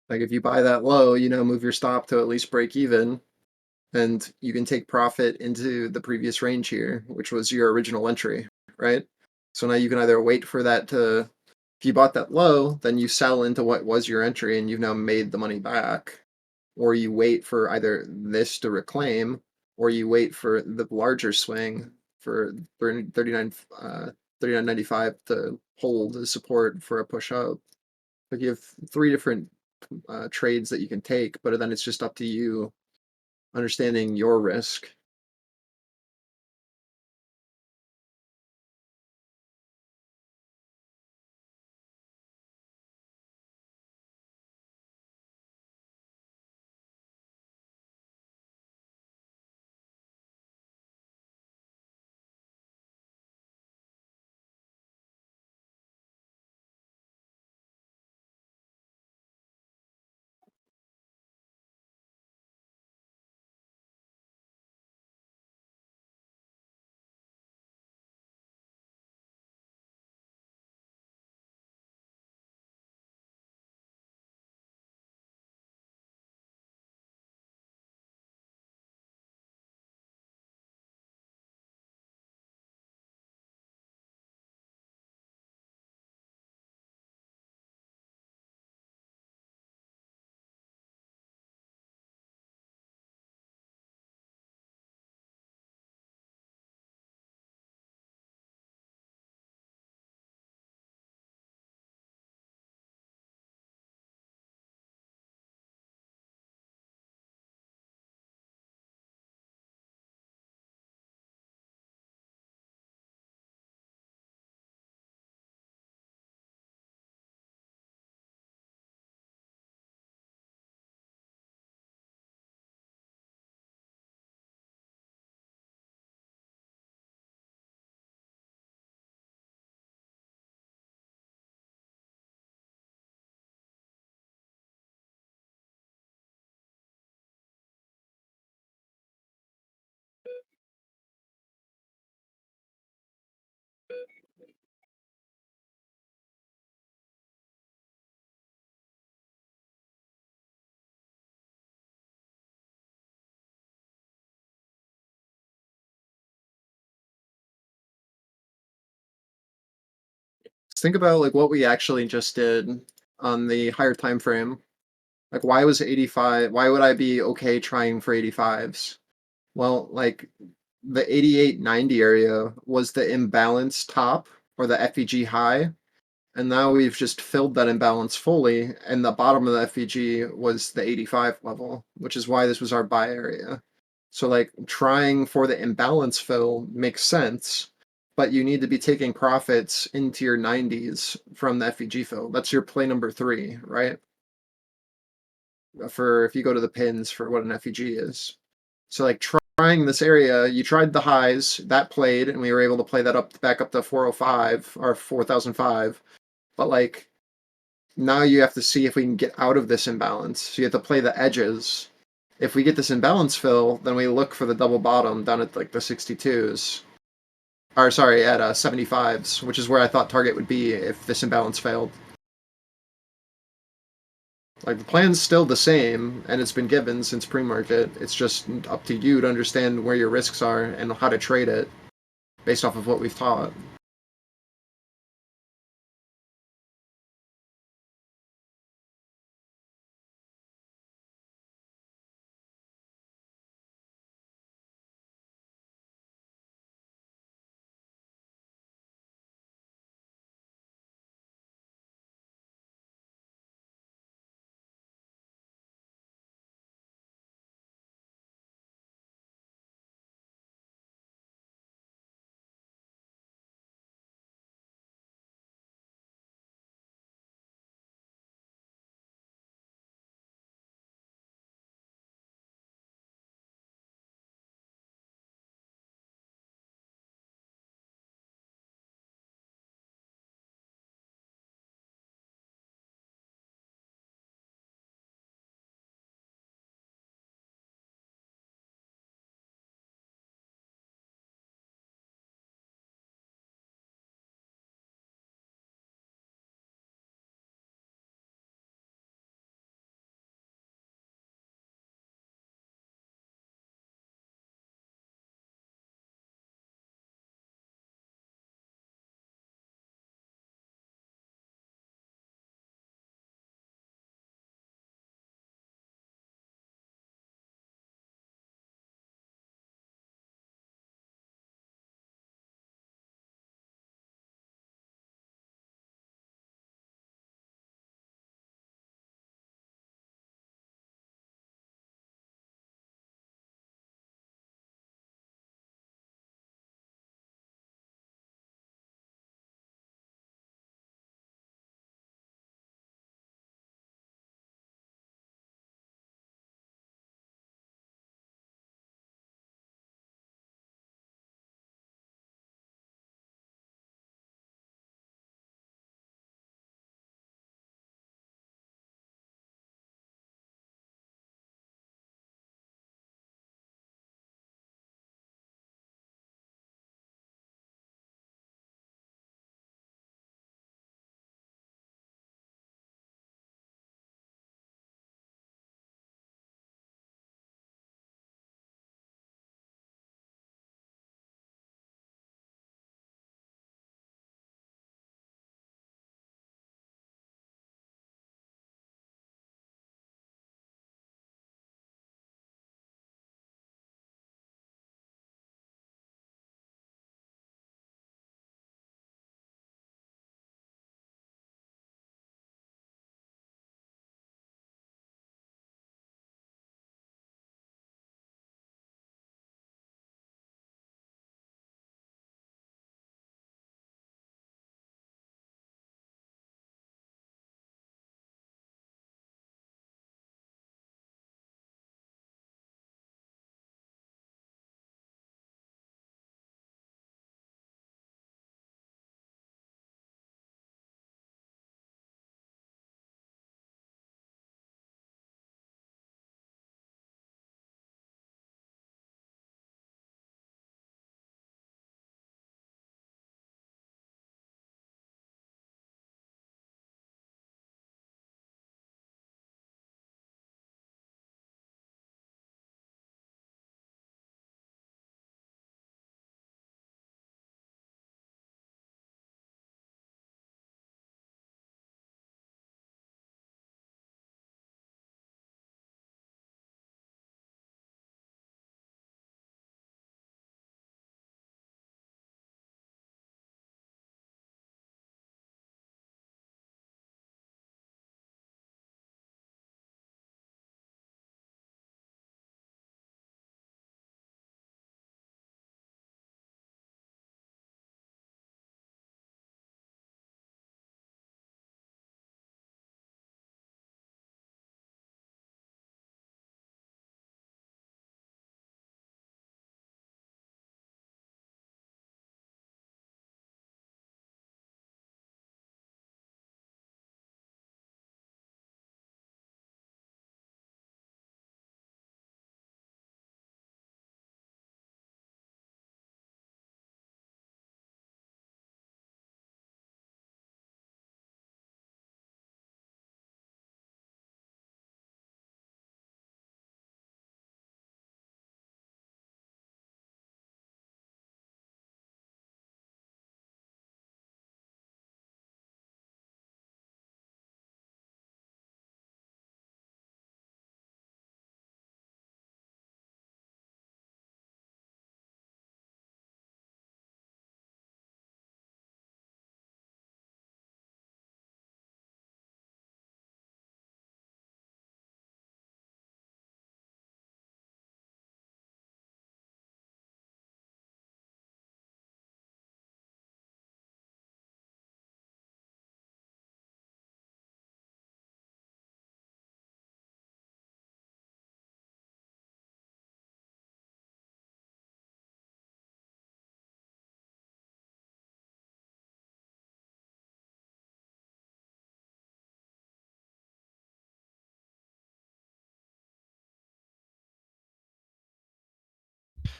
Like if you buy that low, move your stop to at least break even, and you can take profit into the previous range here, which was your original entry, right? So now you can either wait for that to, if you bought that low, then you sell into what was your entry and you've now made the money back, or you wait for either this to reclaim, or you wait for the larger swing for 39, 39.95 to hold as support for a push up. Like you have three different trades that you can take, but then it's just up to you understanding your risk. think about like what we actually just did on the higher time frame. Like why was 85? Why would I be okay trying for 85s? Well, like the 88.90 area was the imbalance top or the FEG high, and now we've just filled that imbalance fully, and the bottom of the FEG was the 85 level, which is why this was our buy area. So like trying for the imbalance fill makes sense, but you need to be taking profits into your 90s from the FEG fill. That's your play number 3, right? For if you go to the pins for what an FEG is. So like trying this area, you tried the highs, that played, and we were able to play that up back up to 405 or 4005. But like now you have to see if we can get out of this imbalance. So you have to play the edges. If we get this imbalance fill, then we look for the double bottom down at like the 62s. Or sorry, at 75s, which is where I thought target would be if this imbalance failed. Like the plan's still the same, and it's been given since pre-market. It's just up to you to understand where your risks are and how to trade it based off of what we've taught.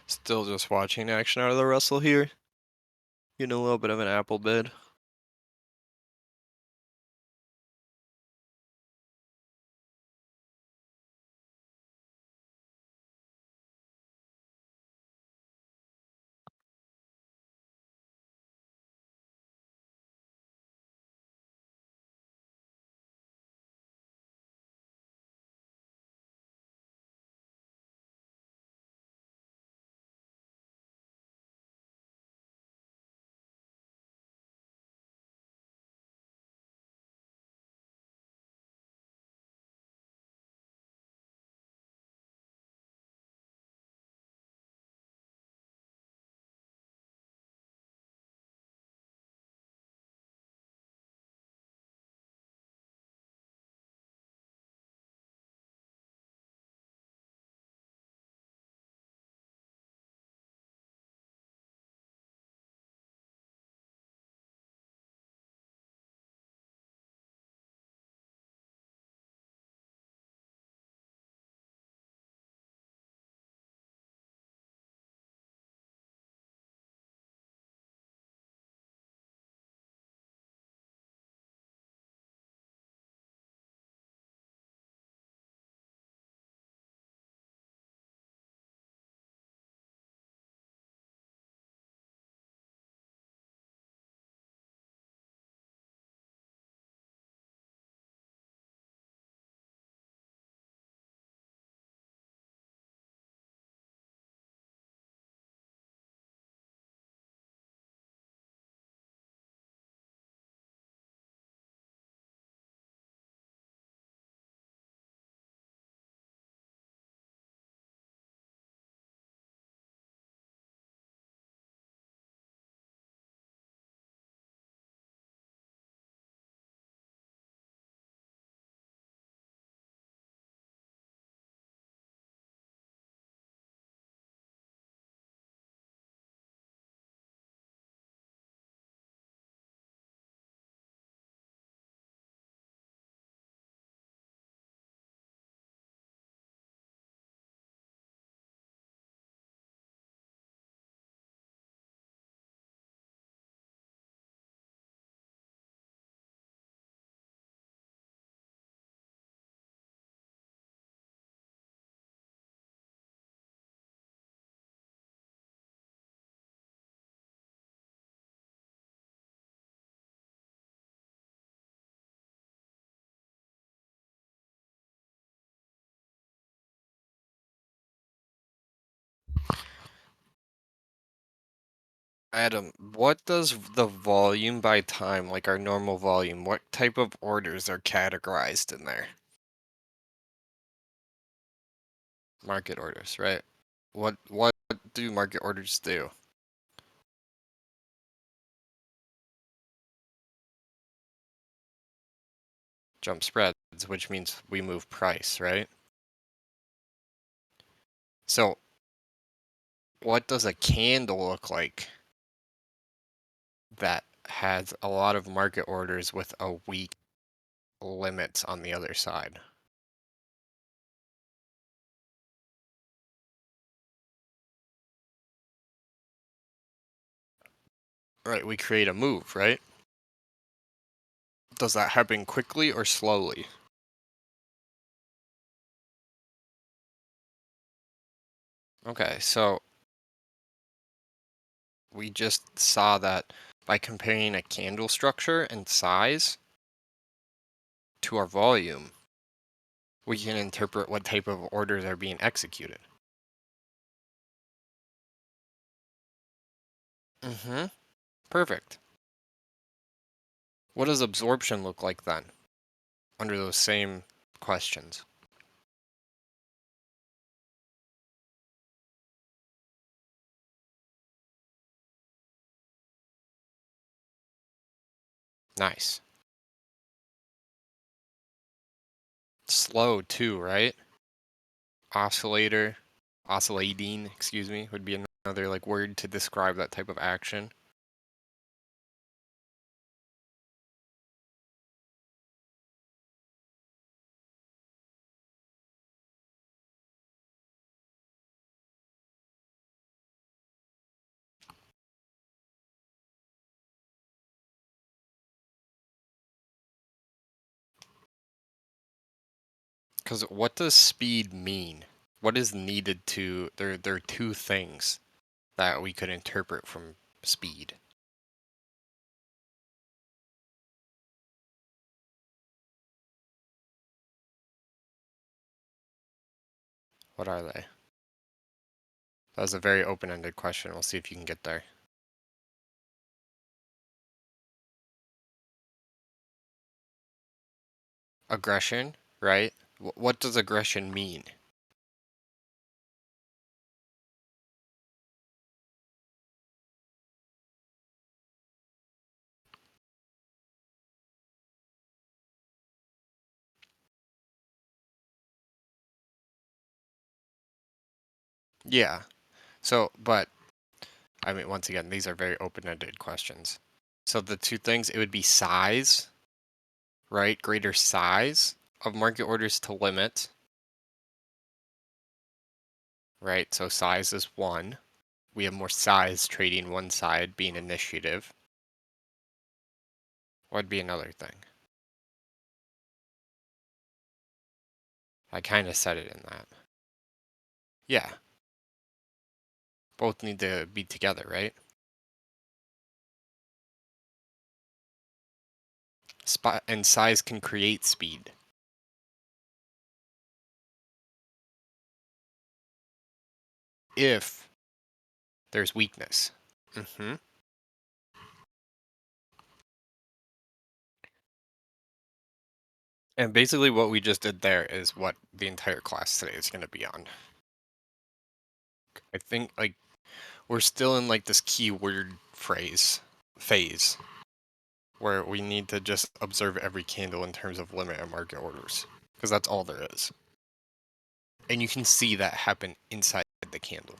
Still just watching action out of the Russell here. Getting a little bit of an apple bid. Adam, what does the volume by time, like our normal volume, what type of orders are categorized in there? Market orders, right? What do market orders do? Jump spreads, which means we move price, right? So what does a candle look like that has a lot of market orders with a weak limit on the other side? Right, we create a move, right? Does that happen quickly or slowly? Okay, so we just saw that by comparing a candle structure and size to our volume, we can interpret what type of orders are being executed. Mm-hmm. Perfect. What does absorption look like then, under those same questions? Nice. Slow too, right? Oscillator, oscillating, excuse me, would be another like word to describe that type of action. Because what does speed mean? What is needed to... There are two things that we could interpret from speed. What are they? That was a very open-ended question. We'll see if you can get there. Aggression, right? What does aggression mean? Yeah. So, but, I mean, once again, these are very open-ended questions. So the two things, it would be size, right? Greater size of market orders to limit, right? So size is one. We have more size trading one side being initiative. What would be another thing? I kind of said it in that. Yeah. Both need to be together, right? Spot and size can create speed. If there's weakness. And basically what we just did there is what the entire class today is going to be on. I think like we're still in like this keyword phase where we need to just observe every candle in terms of limit and market orders because that's all there is. And you can see that happen inside the candle.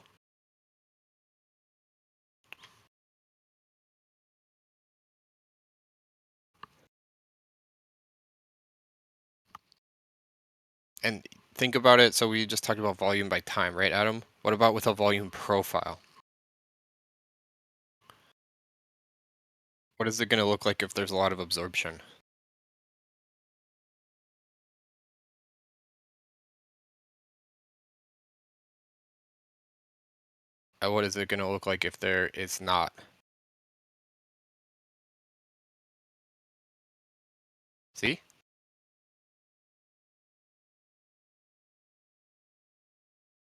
And think about it. So we just talked about volume by time, right, Adam? What about with a volume profile? What is it going to look like if there's a lot of absorption? And what is it going to look like if there is not? See?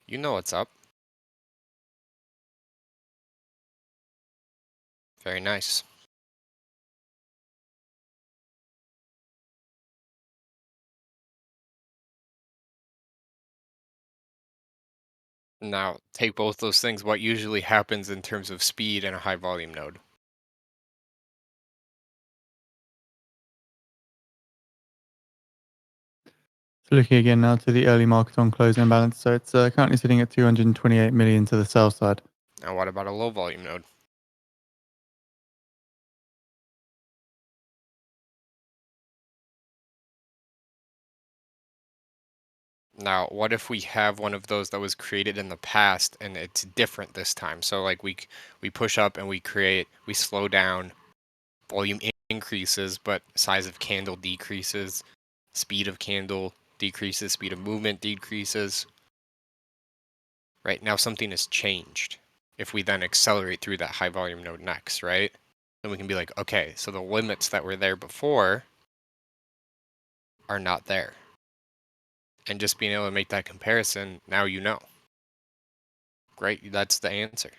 You know what's up. Very nice. Now, take both those things. What usually happens in terms of speed in a high volume node? So looking again now to the early market on close imbalance. So it's currently sitting at 228 million to the sell side. Now, what about a low volume node? Now, what if we have one of those that was created in the past and it's different this time? So like we push up and we slow down, volume increases, but size of candle decreases, speed of candle decreases, speed of movement decreases. Right now something has changed. If we then accelerate through that high volume node next, right? Then we can be like, okay, so the limits that were there before are not there. And just being able to make that comparison, now you know. Great, that's the answer.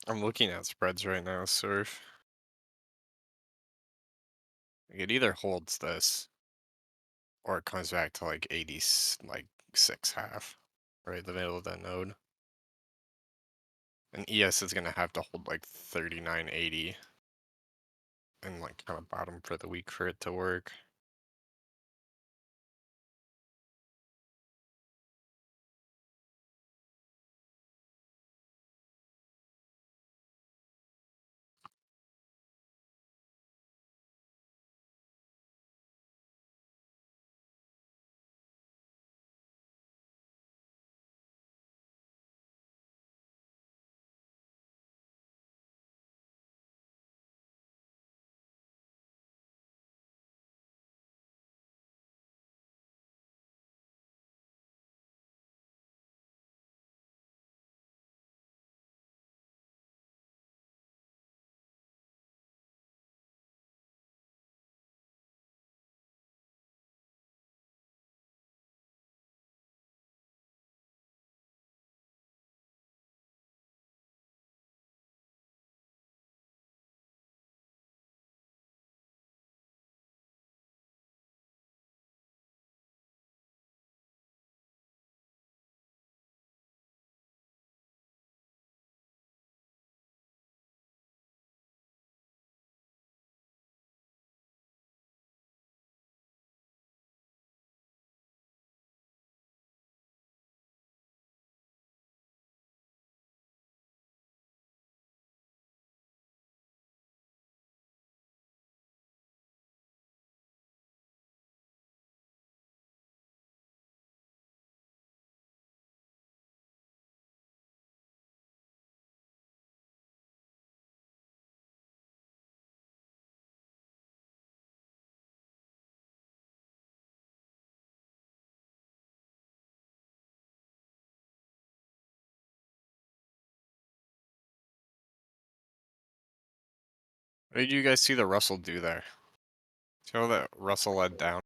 I'm looking at spreads right now, Surf. It either holds this, or it comes back to like 80, like 6.5, right in the middle of that node. And ES is gonna have to hold like 39.80, and like kind of bottom for the week for it to work. What did you guys see the Russell do there? See how that Russell led down?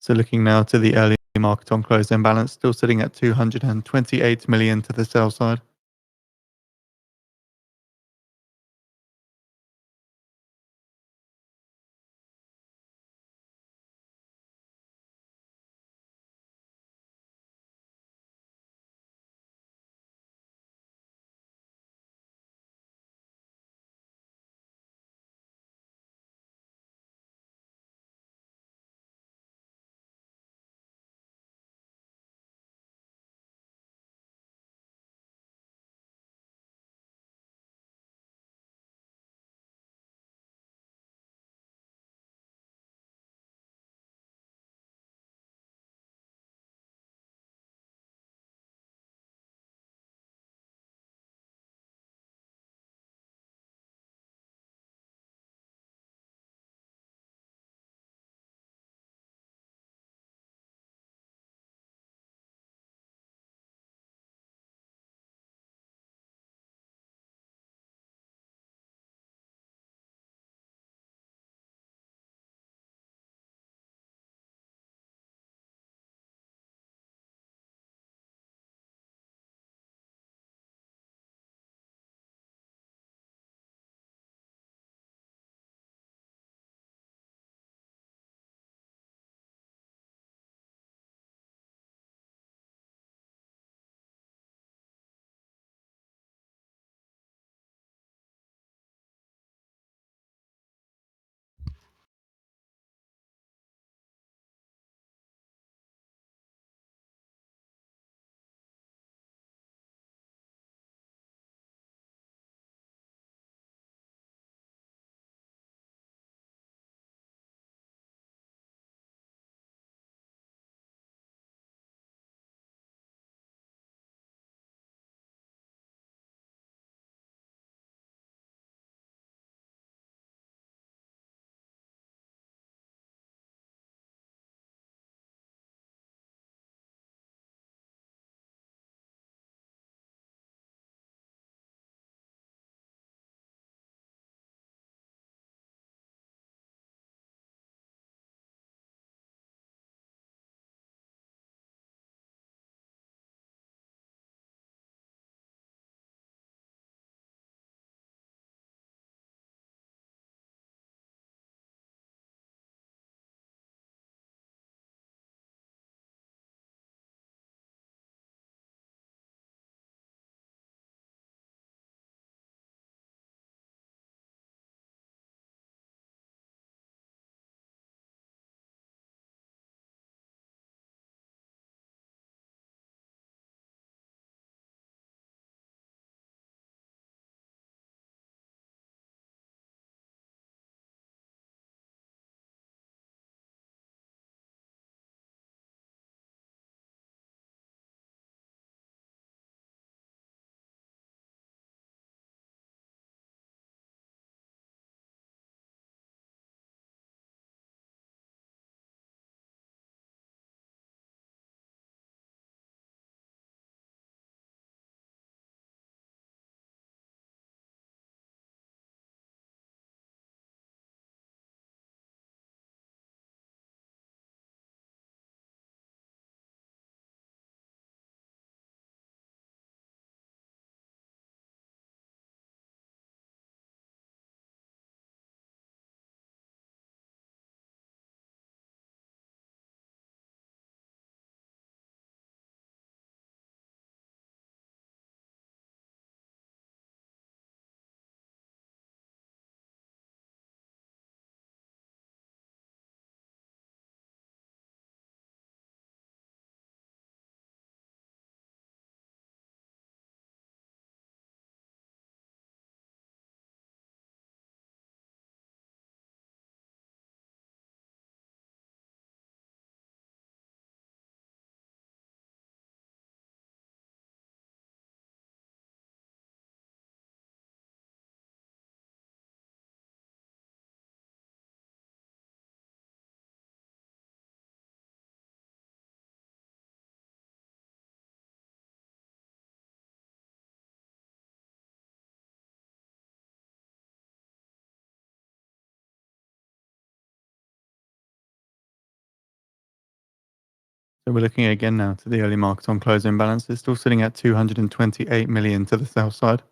So looking now to the early market on close-end balance, still sitting at 228 million to the sell side. So we're looking again now to the early market on closing balance. It's still sitting at 228 million to the sell side.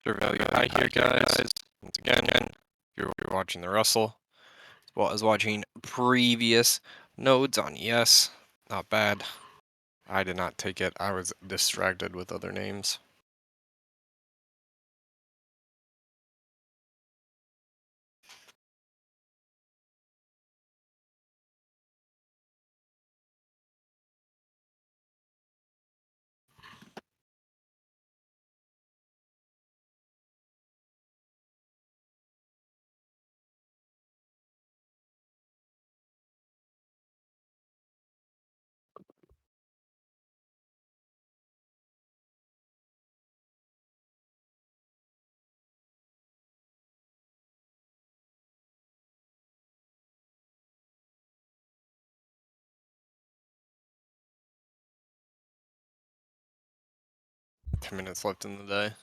Fair value high here, guys. Once again, if you're watching the Russell, as well as watching previous nodes on yes, not bad. I did not take it. I was distracted with other names. Ten minutes left in the day.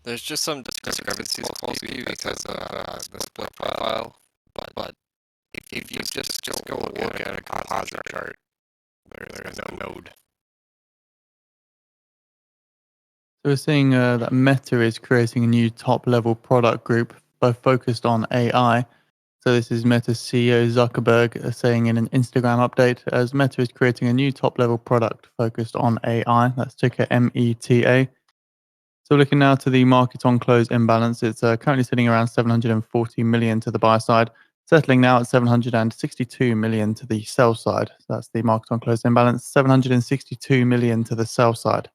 There's just some discrepancies closely because of the split profile, but if you just go look at a composite chart, there's no node. So we're seeing that Meta is creating a new top-level product group, both focused on AI. So this is Meta's CEO Zuckerberg saying in an Instagram update, as Meta is creating a new top-level product focused on AI. That's ticker META. So looking now to the market on close imbalance, it's currently sitting around 740 million to the buy side, settling now at 762 million to the sell side. So that's the market on close imbalance, 762 million to the sell side.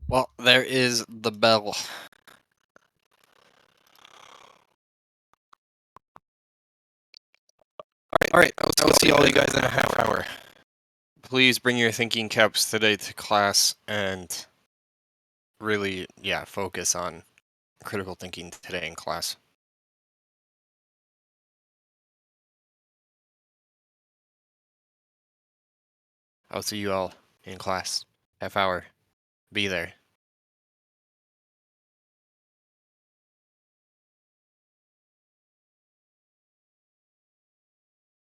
Well, there is the bell. All right. I'll see all you guys in a half hour. Please bring your thinking caps today to class and really, focus on critical thinking today in class. I'll see you all in class. Half hour. Be there.